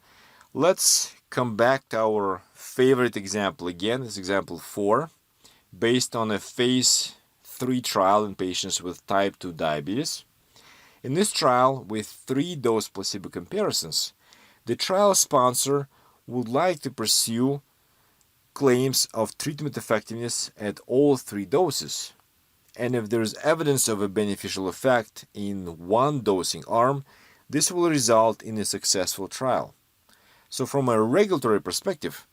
let's come back to our favorite example again, this example 4, based on a phase 3 trial in patients with type 2 diabetes. In this trial, with 3 dose placebo comparisons, the trial sponsor would like to pursue claims of treatment effectiveness at all 3 doses. And if there is evidence of a beneficial effect in one dosing arm, this will result in a successful trial. So from a regulatory perspective,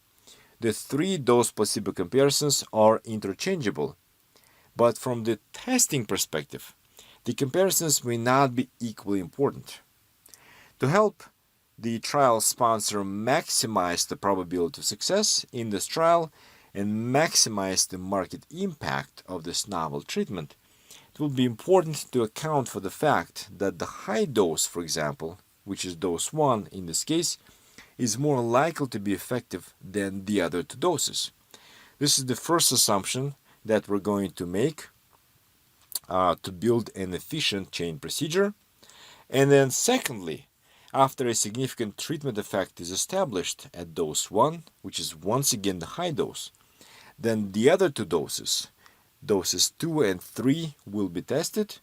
the 3 dose placebo comparisons are interchangeable. But from the testing perspective, the comparisons may not be equally important. To help the trial sponsor maximize the probability of success in this trial and maximize the market impact of this novel treatment, it will be important to account for the fact that the high dose, for example, which is dose 1 in this case, is more likely to be effective than the other 2 doses. This is the first assumption that we're going to make to build an efficient chain procedure. And then secondly, after a significant treatment effect is established at dose 1, which is once again the high dose, then the other 2 doses, doses 2 and 3, will be tested.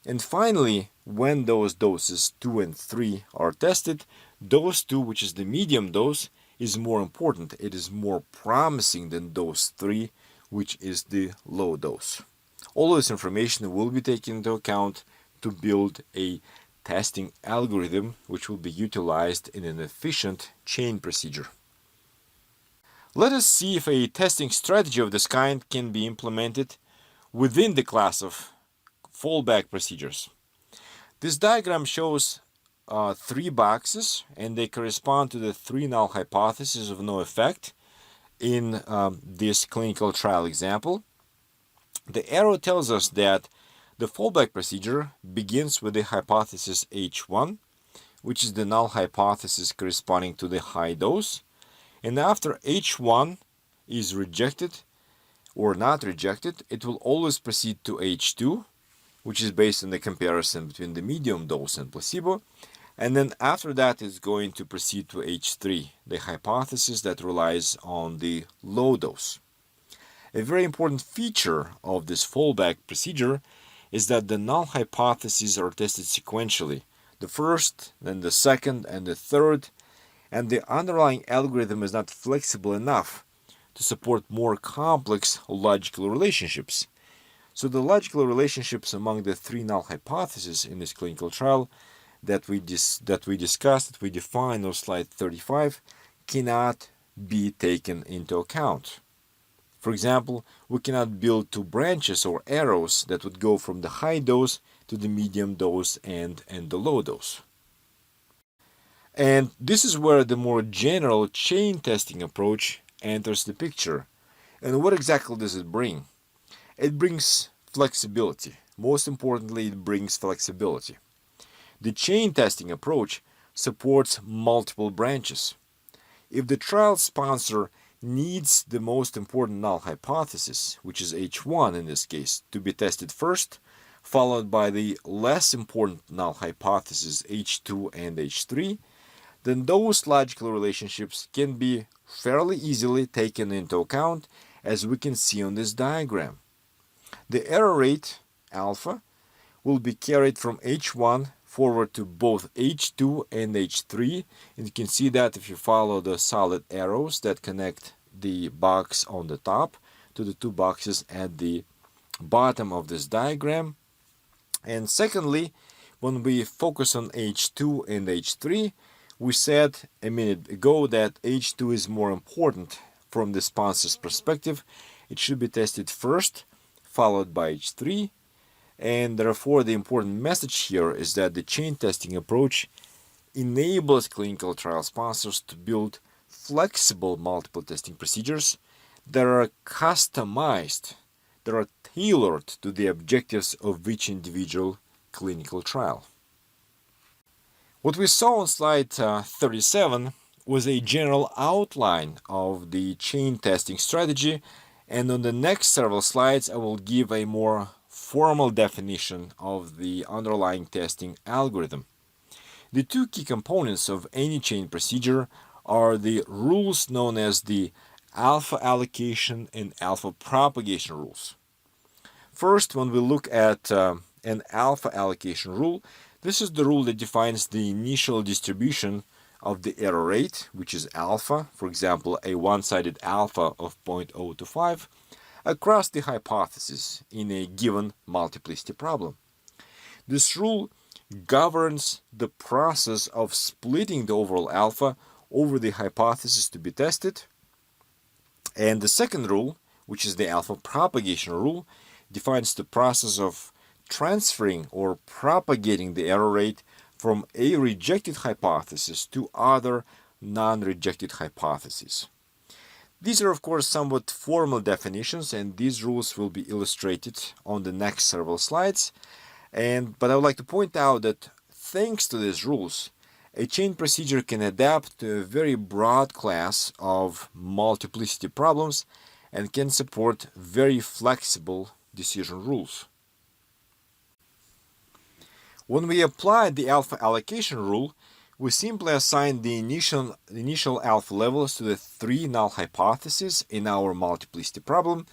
And finally, when those doses 2 and 3 are tested, dose 2, which is the medium dose, is more important. It is more promising than dose 3, which is the low dose. All of this information will be taken into account to build a testing algorithm which will be utilized in an efficient chain procedure. Let us see if a testing strategy of this kind can be implemented within the class of fallback procedures. This diagram shows 3 boxes, and they correspond to the 3 null hypotheses of no effect in this clinical trial example. The arrow tells us that the fallback procedure begins with the hypothesis H1, which is the null hypothesis corresponding to the high dose. And after H1 is rejected or not rejected, it will always proceed to H2, which is based on the comparison between the medium dose and placebo. And then after that, it's going to proceed to H3, the hypothesis that relies on the low dose. A very important feature of this fallback procedure is that the null hypotheses are tested sequentially, the first, then the second, and the third, and the underlying algorithm is not flexible enough to support more complex logical relationships. So the logical relationships among the 3 null hypotheses in this clinical trial that we discussed, that we defined on slide 35, cannot be taken into account. For example, we cannot build 2 branches or arrows that would go from the high dose to the medium dose and the low dose. And this is where the more general chain testing approach enters the picture. And what exactly does it bring? It brings flexibility. Most importantly, it brings flexibility. The chain testing approach supports multiple branches. If the trial sponsor needs the most important null hypothesis, which is H1 in this case, to be tested first, followed by the less important null hypothesis H2 and H3, then those logical relationships can be fairly easily taken into account, as we can see on this diagram. The error rate, alpha, will be carried from H1 forward to both H2 and H3, and you can see that if you follow the solid arrows that connect the box on the top to the 2 boxes at the bottom of this diagram. And secondly, when we focus on H2 and H3, we said a minute ago that H2 is more important from the sponsor's perspective. It should be tested first, followed by H3. And therefore, the important message here is that the chain testing approach enables clinical trial sponsors to build flexible multiple testing procedures that are customized, that are tailored to the objectives of each individual clinical trial. What we saw on slide 37 was a general outline of the chain testing strategy, and on the next several slides I will give a more formal definition of the underlying testing algorithm. The two key components of any chain procedure are the rules known as the alpha allocation and alpha propagation rules. First, when we look at an alpha allocation rule, this is the rule that defines the initial distribution of the error rate, which is alpha, for example, a one-sided alpha of 0.025, across the hypothesis in a given multiplicity problem. This rule governs the process of splitting the overall alpha over the hypothesis to be tested. And the second rule, which is the alpha propagation rule, defines the process of transferring or propagating the error rate from a rejected hypothesis to other non-rejected hypotheses. These are, of course, somewhat formal definitions, and these rules will be illustrated on the next several slides. But I would like to point out that thanks to these rules, a chain procedure can adapt to a very broad class of multiplicity problems and can support very flexible decision rules. When we apply the alpha allocation rule, we simply assign the initial alpha levels to the three null hypotheses in our multiplicity problem.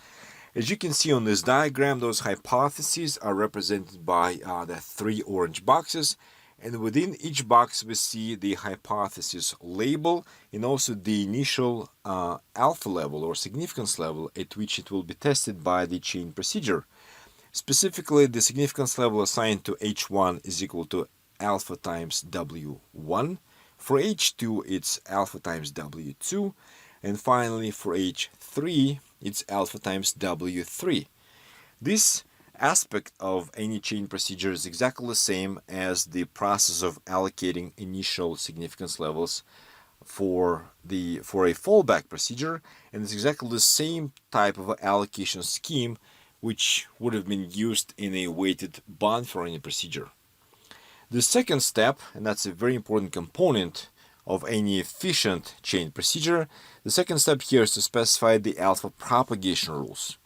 As you can see on this diagram, those hypotheses are represented by the three orange boxes, and within each box we see the hypothesis label and also the initial alpha level or significance level at which it will be tested by the chain procedure. Specifically, the significance level assigned to H1 is equal to alpha times W1. For H2, it's alpha times W2. And finally, for H3, it's alpha times W3. This aspect of any chain procedure is exactly the same as the process of allocating initial significance levels for a fallback procedure, and it's exactly the same type of allocation scheme which would have been used in a weighted bond-throwing procedure. The second step, and that's a very important component of any efficient chain procedure, the second step here is to specify the alpha propagation rules.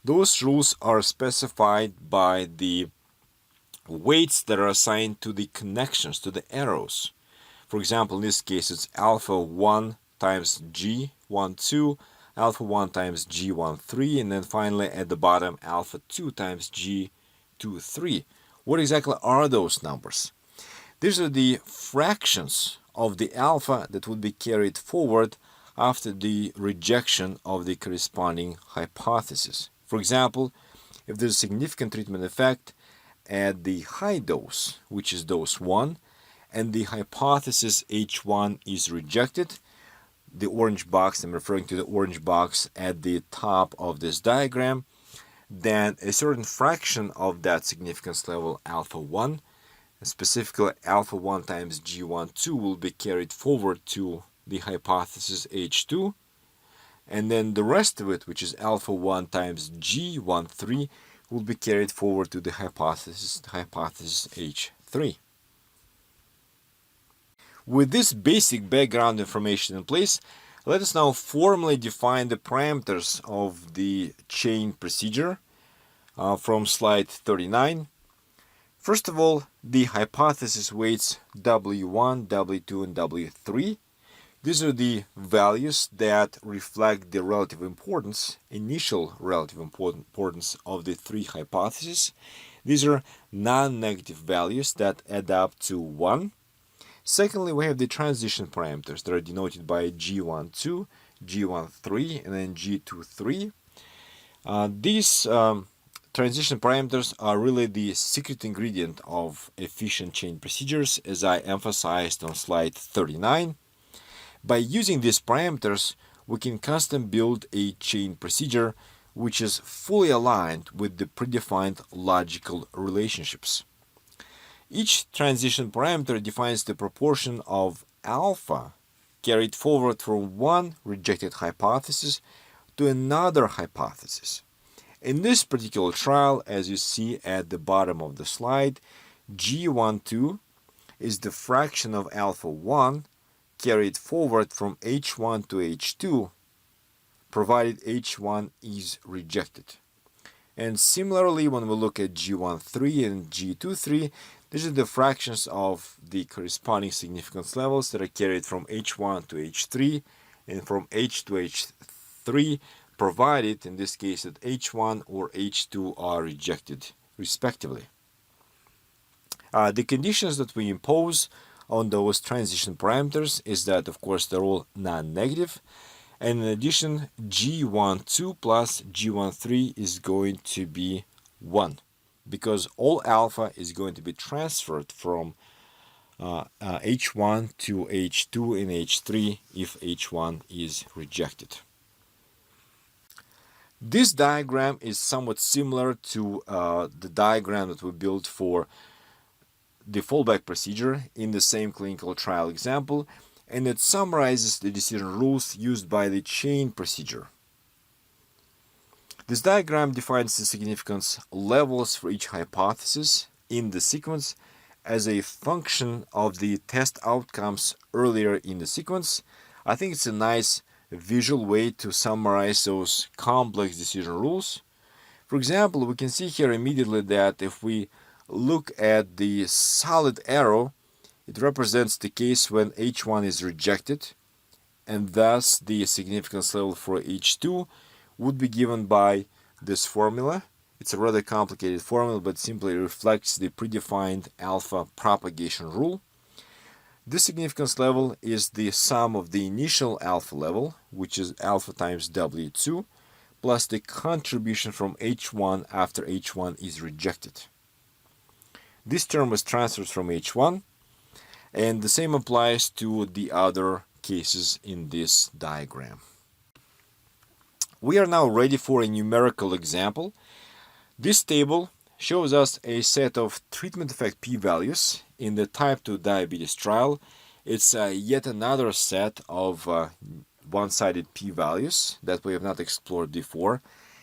Those rules are specified by the weights that are assigned to the connections, to the arrows. For example, in this case, it's alpha 1 times G12, alpha 1 times G13, and then finally at the bottom, alpha 2 times G23. What exactly are those numbers? These are the fractions of the alpha that would be carried forward after the rejection of the corresponding hypothesis. For example, if there's a significant treatment effect at the high dose, which is dose 1, and the hypothesis H1 is rejected, the orange box, I'm referring to the orange box at the top of this diagram, then a certain fraction of that significance level, alpha 1, specifically alpha 1 times G12, will be carried forward to the hypothesis H2, and then the rest of it, which is alpha 1 times G13, will be carried forward to the hypothesis H3. With this basic background information in place, let us now formally define the parameters of the chain procedure from slide 39. First of all, the hypothesis weights W1, W2, and W3. These are the values that reflect the relative importance, initial relative importance of the three hypotheses. These are non-negative values that add up to 1. Secondly, we have the transition parameters that are denoted by G12, G13, and then G23. These transition parameters are really the secret ingredient of efficient chain procedures, as I emphasized on slide 39. By using these parameters, we can custom build a chain procedure which is fully aligned with the predefined logical relationships. Each transition parameter defines the proportion of alpha carried forward from one rejected hypothesis to another hypothesis. In this particular trial, as you see at the bottom of the slide, G12 is the fraction of alpha 1 carried forward from H1 to H2, provided H1 is rejected. And similarly, when we look at G13 and G23, these are the fractions of the corresponding significance levels that are carried from H1 to H3 and from H to H3, provided in this case that H1 or H2 are rejected, respectively. The conditions that we impose on those transition parameters is that, of course, they're all non-negative. And in addition, G12 plus G13 is going to be 1, because all alpha is going to be transferred from H1 to H2 and H3 if H1 is rejected. This diagram is somewhat similar to the diagram that we built for the fallback procedure in the same clinical trial example, and it summarizes the decision rules used by the chain procedure. This diagram defines the significance levels for each hypothesis in the sequence as a function of the test outcomes earlier in the sequence. I think it's a nice visual way to summarize those complex decision rules. For example, we can see here immediately that if we look at the solid arrow, it represents the case when H1 is rejected, and thus the significance level for H2 would be given by this formula. It's a rather complicated formula, but simply reflects the predefined alpha propagation rule. This significance level is the sum of the initial alpha level, which is alpha times W2, plus the contribution from H1 after H1 is rejected. This term was transferred from H1, and the same applies to the other cases in this diagram. We are now ready for a numerical example. This table shows us a set of treatment effect p-values in the type 2 diabetes trial. It's yet another set of one-sided p-values that we have not explored before.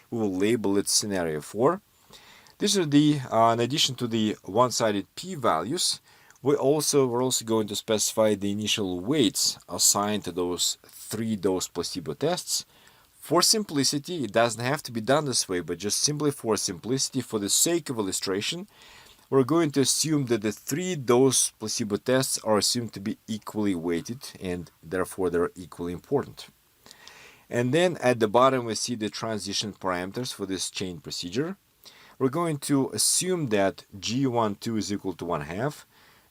We will label it scenario 4. These are the, in addition to the one-sided p-values, we're also going to specify the initial weights assigned to those 3 dose placebo tests. For simplicity, it doesn't have to be done this way, but just simply for simplicity, for the sake of illustration, we're going to assume that the 3 dose placebo tests are assumed to be equally weighted, and therefore they're equally important. And then at the bottom we see the transition parameters for this chain procedure. We're going to assume that G12 is equal to 1/2,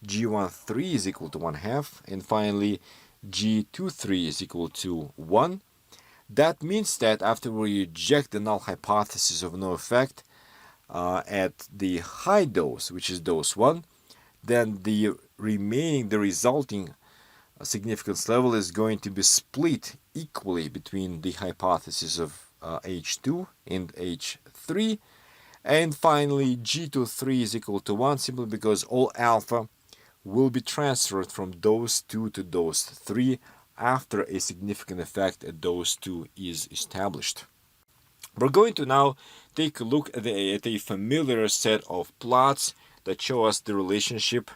G13 is equal to 1/2, and finally G23 is equal to 1. That means that after we reject the null hypothesis of no effect at the high dose, which is dose 1, then the resulting significance level is going to be split equally between the hypothesis of H2 and H3. And finally, G23 is equal to 1 simply because all alpha will be transferred from dose 2 to dose 3 after a significant effect at dose 2 is established. We're going to now take a look at a familiar set of plots that show us the relationship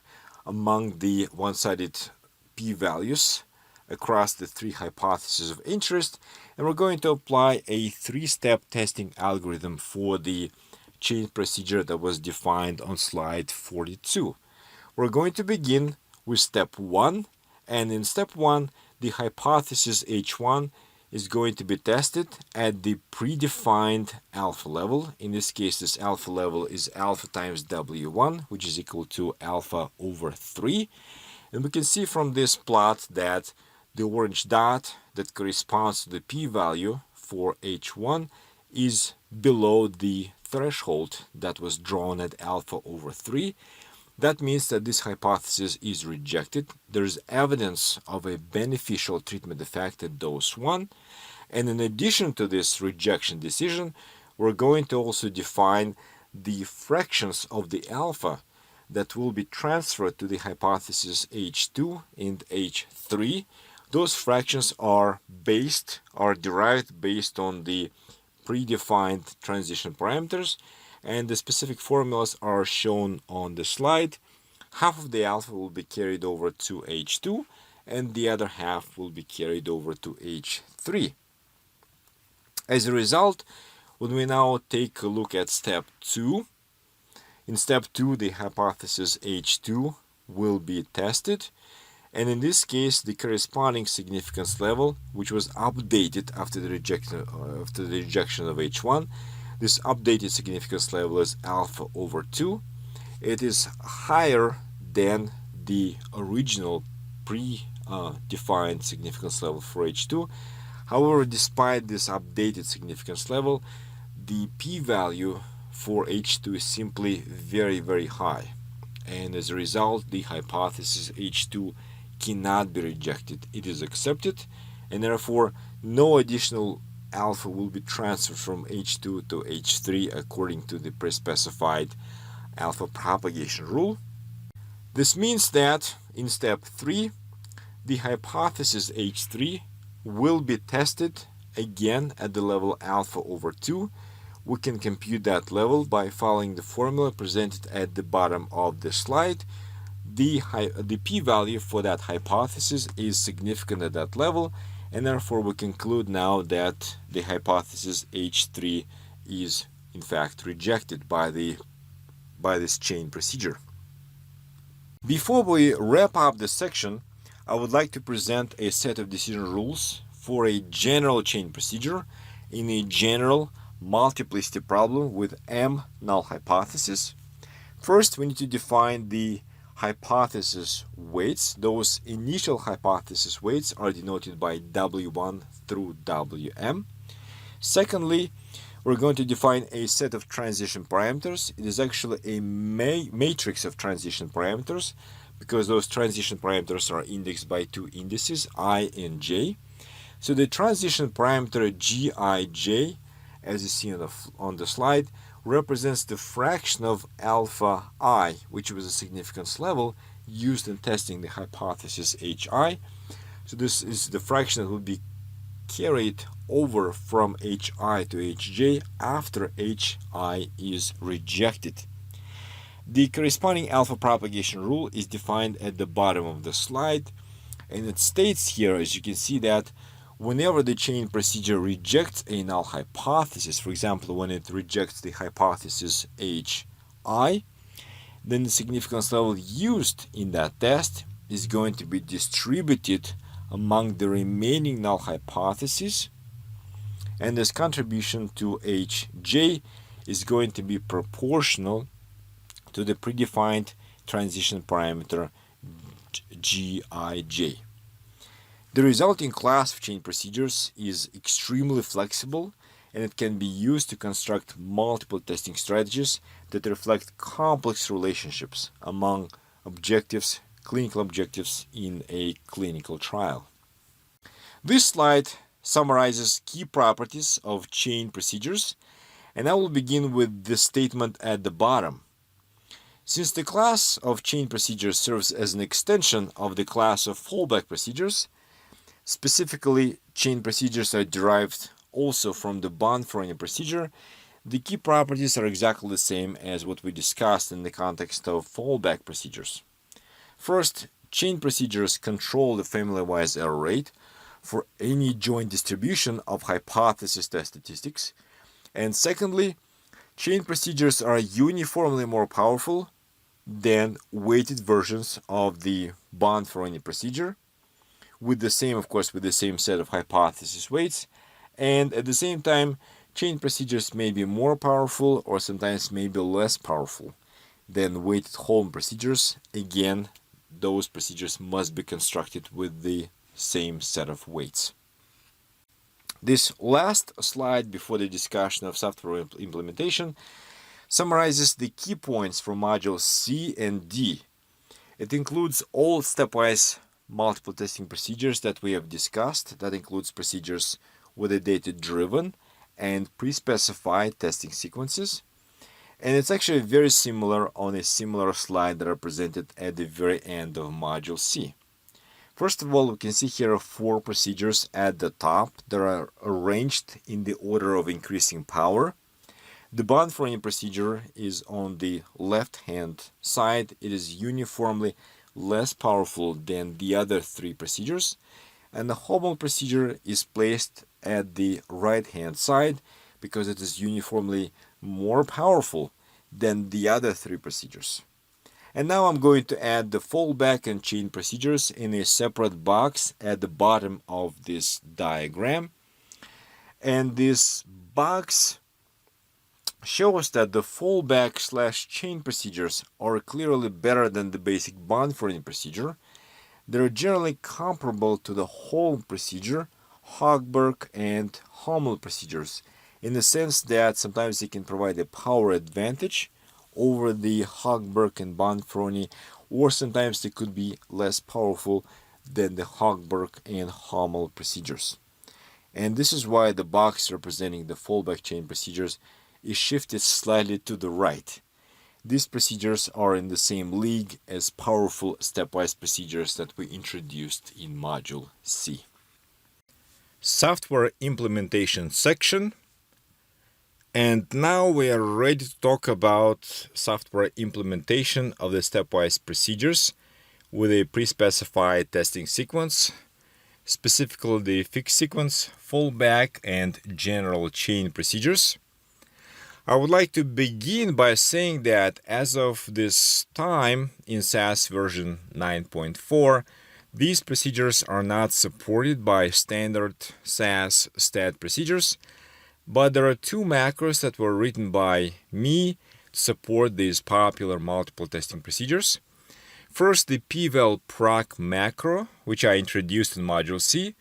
among the one-sided p-values across the 3 hypotheses of interest, and we're going to apply a 3-step testing algorithm for the chain procedure that was defined on slide 42. We're going to begin with step 1, and in step 1, the hypothesis H1 is going to be tested at the predefined alpha level. In this case, this alpha level is alpha times W1, which is equal to alpha over 3. And we can see from this plot that the orange dot that corresponds to the p-value for H1 is below the threshold that was drawn at alpha over 3. That means that this hypothesis is rejected. There's evidence of a beneficial treatment effect at dose 1. And in addition to this rejection decision, we're going to also define the fractions of the alpha that will be transferred to the hypothesis H2 and H3 Those fractions are derived based on the predefined transition parameters, and the specific formulas are shown on the slide. Half of the alpha will be carried over to H2, and the other half will be carried over to H3. As a result, when we now take a look at step 2, in step 2 the hypothesis H2 will be tested, and in this case the corresponding significance level, which was updated after the rejection of H1, this updated significance level is alpha over 2. It is higher than the original predefined significance level for H2. However, despite this updated significance level, the p-value for H2 is simply very, very high. And as a result, the hypothesis H2 cannot be rejected. It is accepted, and therefore no additional alpha will be transferred from H2 to H3 according to the pre-specified alpha propagation rule. This means that in step 3, the hypothesis H3 will be tested again at the level alpha over 2. We can compute that level by following the formula presented at the bottom of the slide. The p-value for that hypothesis is significant at that level, and therefore we conclude now that the hypothesis H3 is in fact rejected by this chain procedure. Before we wrap up this section, I would like to present a set of decision rules for a general chain procedure in a general multiplicity problem with M null hypothesis. First, we need to define the hypothesis weights. Those initial hypothesis weights are denoted by W1 through Wm. Secondly, we're going to define a set of transition parameters. It is actually a matrix of transition parameters because those transition parameters are indexed by two indices, I and j. So the transition parameter Gij, as you see on the slide, represents the fraction of alpha I, which was a significance level used in testing the hypothesis Hi. So this is the fraction that will be carried over from Hi to Hj after Hi is rejected. The corresponding alpha propagation rule is defined at the bottom of the slide, and it states here, as you can see, that whenever the chain procedure rejects a null hypothesis, for example, when it rejects the hypothesis Hi, then the significance level used in that test is going to be distributed among the remaining null hypotheses, and this contribution to Hj is going to be proportional to the predefined transition parameter Gij. The resulting class of chain procedures is extremely flexible, and it can be used to construct multiple testing strategies that reflect complex relationships among objectives, clinical objectives in a clinical trial. This slide summarizes key properties of chain procedures, and I will begin with the statement at the bottom. Since the class of chain procedures serves as an extension of the class of fallback procedures, specifically chain procedures are derived also from the bond-forming procedure, the key properties are exactly the same as what we discussed in the context of fallback procedures. First, chain procedures control the family-wise error rate for any joint distribution of hypothesis test statistics. And secondly, chain procedures are uniformly more powerful than weighted versions of the bond-forming procedure, with the same set of hypothesis weights, and at the same time, chain procedures may be more powerful or sometimes may be less powerful than weighted Holm procedures. Again, those procedures must be constructed with the same set of weights. This last slide before the discussion of software implementation summarizes the key points for modules C and D. It includes all stepwise multiple testing procedures that we have discussed. That includes procedures with a data-driven and pre-specified testing sequences. And it's actually very similar on a similar slide that are presented at the very end of Module C. First of all, we can see here 4 procedures at the top that are arranged in the order of increasing power. The bond forming procedure is on the left-hand side. It is uniformly less powerful than the other 3 procedures. And the Hobel procedure is placed at the right-hand side because it is uniformly more powerful than the other 3 procedures. And now I'm going to add the fallback and chain procedures in a separate box at the bottom of this diagram. And this box shows that the fallback/chain procedures are clearly better than the basic bond forming procedure. They're generally comparable to the Holm procedure, Hogberg, and Hummel procedures, in the sense that sometimes they can provide a power advantage over the Hogberg and Bonferroni, or sometimes they could be less powerful than the Hogberg and Hummel procedures. And this is why the box representing the fallback chain procedures is shifted slightly to the right. These procedures are in the same league as powerful stepwise procedures that we introduced in Module C. Software implementation section. And now we are ready to talk about software implementation of the stepwise procedures with a pre-specified testing sequence, specifically the fixed sequence, fallback, and general chain procedures. I would like to begin by saying that as of this time in SAS version 9.4, these procedures are not supported by standard SAS stat procedures, but there are 2 macros that were written by me to support these popular multiple testing procedures. First, the pval-proc macro, which I introduced in Module C.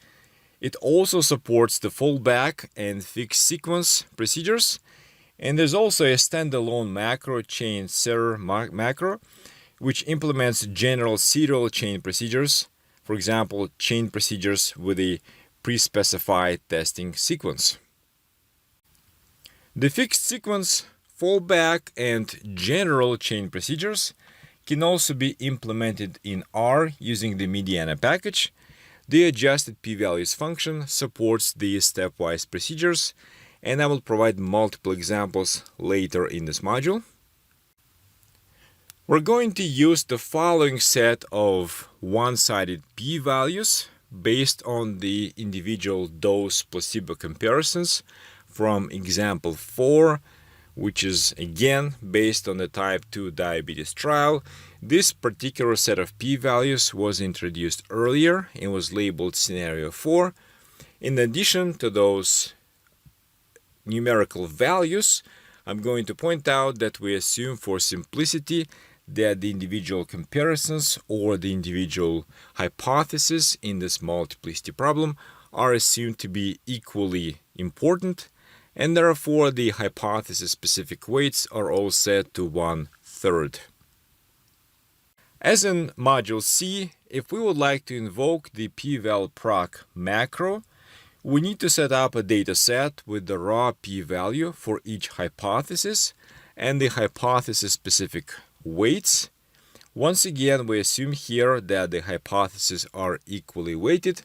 It also supports the fallback and fixed sequence procedures. And there's also a standalone macro, chain server macro, which implements general serial chain procedures, for example, chain procedures with a pre-specified testing sequence. The fixed sequence, fallback, and general chain procedures can also be implemented in R using the Mediana package. The adjusted p-values function supports these stepwise procedures, and I will provide multiple examples later in this module. We're going to use the following set of one-sided p-values based on the individual dose-placebo comparisons from example 4, which is again based on the type 2 diabetes trial. This particular set of p-values was introduced earlier and was labeled scenario 4. In addition to those numerical values, I'm going to point out that we assume for simplicity that the individual comparisons or the individual hypotheses in this multiplicity problem are assumed to be equally important, and therefore the hypothesis-specific weights are all set to 1/3. As in Module C, if we would like to invoke the pval-proc macro, we need to set up a data set with the raw p-value for each hypothesis and the hypothesis-specific weights. Once again, we assume here that the hypotheses are equally weighted,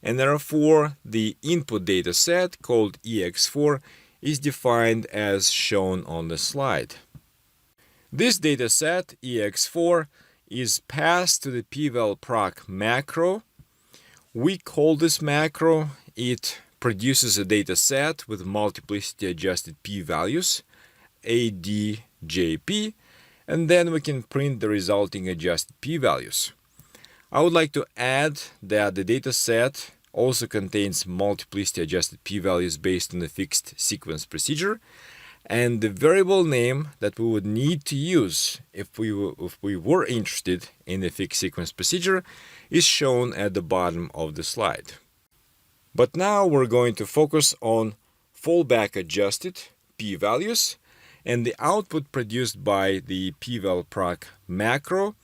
and therefore the input data set called EX4 is defined as shown on the slide. This data set, EX4, is passed to the pval-proc macro. We call this macro. It produces a data set with multiplicity adjusted p-values, ADJP, and then we can print the resulting adjusted p-values. I would like to add that the data set also contains multiplicity adjusted p-values based on the fixed sequence procedure, and the variable name that we would need to use if we were interested in the fixed sequence procedure is shown at the bottom of the slide. But now we're going to focus on fallback adjusted p-values, and the output produced by the pval-proc macro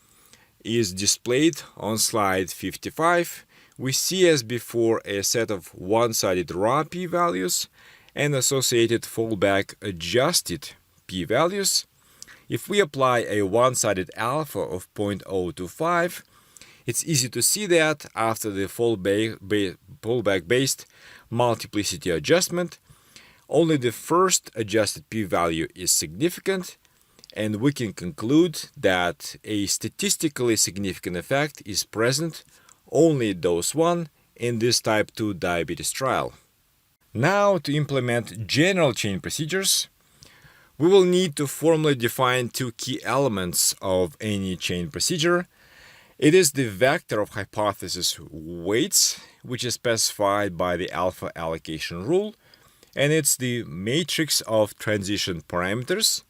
is displayed on slide 55. We see as before a set of one-sided raw p-values and associated fallback adjusted p-values. If we apply a one-sided alpha of 0.025, It's easy to see that after the fallback-based multiplicity adjustment, only the first adjusted p-value is significant, and we can conclude that a statistically significant effect is present only at dose 1 in this type 2 diabetes trial. Now, to implement general chain procedures, we will need to formally define two key elements of any chain procedure. It is the vector of hypothesis weights, which is specified by the alpha allocation rule, and it's the matrix of transition parameters.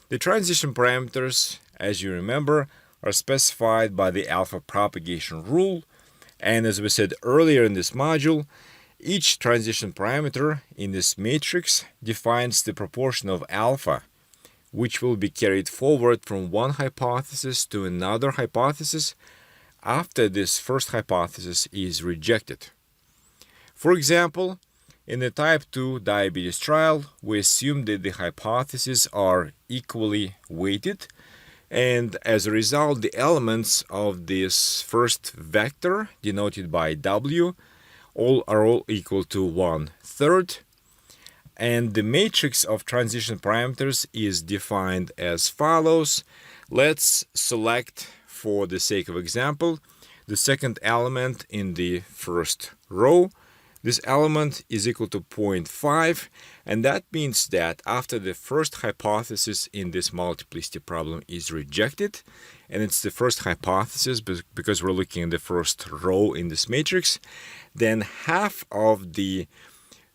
The transition parameters, as you remember, are specified by the alpha propagation rule, and as we said earlier in this module, each transition parameter in this matrix defines the proportion of alpha, which will be carried forward from one hypothesis to another hypothesis after this first hypothesis is rejected. For example, in the type 2 diabetes trial, we assume that the hypotheses are equally weighted, and as a result, the elements of this first vector, denoted by W, are all equal to 1/3, and the matrix of transition parameters is defined as follows. Let's select, for the sake of example, the second element in the first row. This element is equal to 0.5, and that means that after the first hypothesis in this multiplicity problem is rejected, and it's the first hypothesis because we're looking at the first row in this matrix, then half of the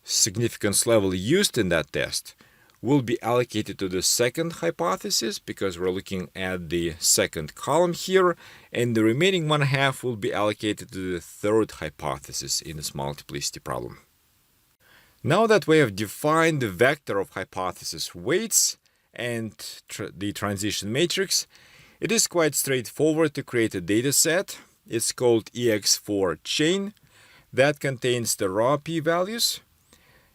significance level used in that test will be allocated to the second hypothesis because we're looking at the second column here, and the remaining 1/2 will be allocated to the third hypothesis in this multiplicity problem. Now that we have defined the vector of hypothesis weights and the transition matrix, it is quite straightforward to create a data set. It's called EX4 chain that contains the raw p-values.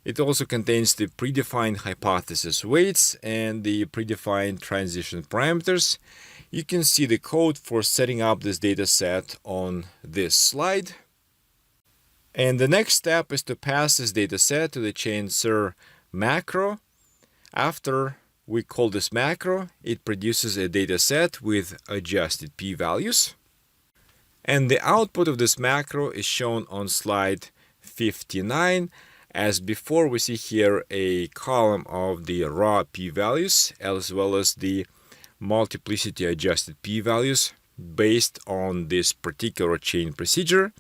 It also contains the predefined hypothesis weights and the predefined transition parameters. You can see the code for setting up this data set on this slide. And the next step is to pass this data set to the chainsir macro. After we call this macro, it produces a data set with adjusted p-values. And the output of this macro is shown on slide 59. As before, we see here a column of the raw p-values as well as the multiplicity adjusted p-values based on this particular chain procedure.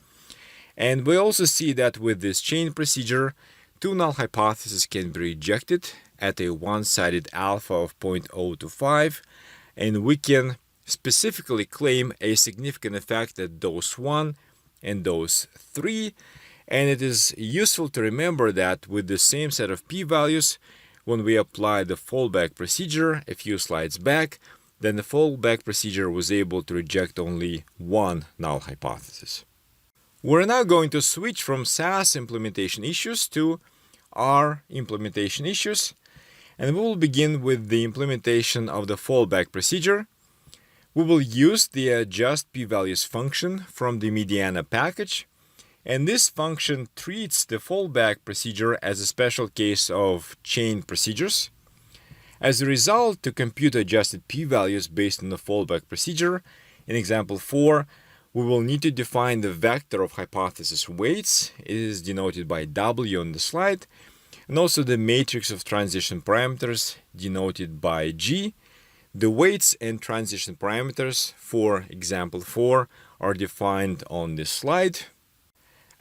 And we also see that with this chain procedure, two null hypotheses can be rejected at a one-sided alpha of 0.025, and we can specifically claim a significant effect at dose 1 and dose 3. And it is useful to remember that with the same set of p-values, when we apply the fallback procedure a few slides back, then the fallback procedure was able to reject only one null hypothesis. We're now going to switch from SAS implementation issues to R implementation issues, and we will begin with the implementation of the fallback procedure. We will use the adjust p-values function from the Mediana package. And this function treats the fallback procedure as a special case of chain procedures. As a result, to compute adjusted p-values based on the fallback procedure, in example 4, we will need to define the vector of hypothesis weights. It is denoted by W on the slide, and also the matrix of transition parameters denoted by G. The weights and transition parameters for example 4 are defined on this slide.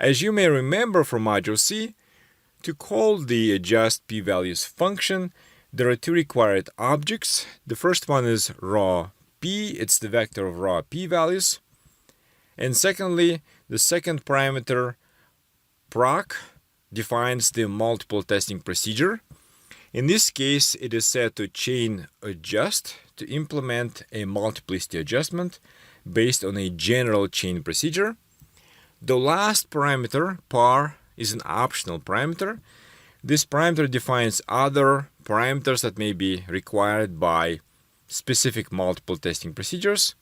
As you may remember from Module C, to call the adjust p-values function, there are two required objects. The first one is raw p, it's the vector of raw p-values. And secondly, the second parameter, proc, defines the multiple testing procedure. In this case, it is set to chain adjust to implement a multiplicity adjustment based on a general chain procedure. The last parameter, par, is an optional parameter. This parameter defines other parameters that may be required by specific multiple testing procedures.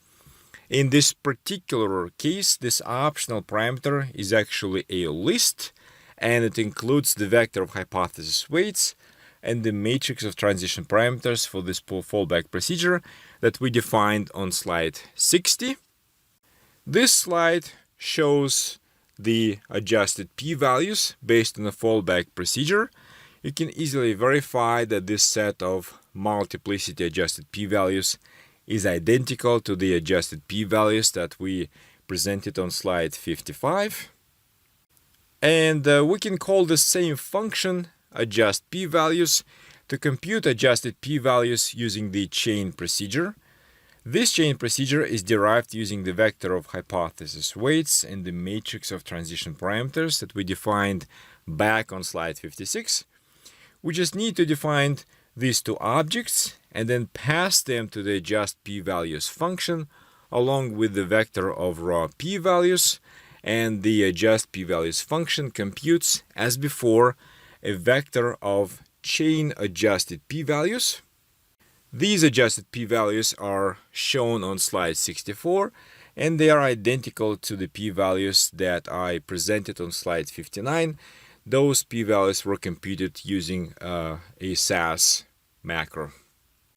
In this particular case, this optional parameter is actually a list, and it includes the vector of hypothesis weights and the matrix of transition parameters for this fallback procedure that we defined on slide 60. This slide shows the adjusted p-values based on the fallback procedure. You can easily verify that this set of multiplicity adjusted p-values is identical to the adjusted p-values that we presented on slide 55. And we can call the same function adjust p-values to compute adjusted p-values using the chain procedure. This chain procedure is derived using the vector of hypothesis weights and the matrix of transition parameters that we defined back on slide 56. We just need to define these two objects and then pass them to the adjust p-values function along with the vector of raw p-values, and the adjust p-values function computes, as before, a vector of chain adjusted p-values. These adjusted p-values are shown on slide 64, and they are identical to the p-values that I presented on slide 59. Those p-values were computed using a SAS macro.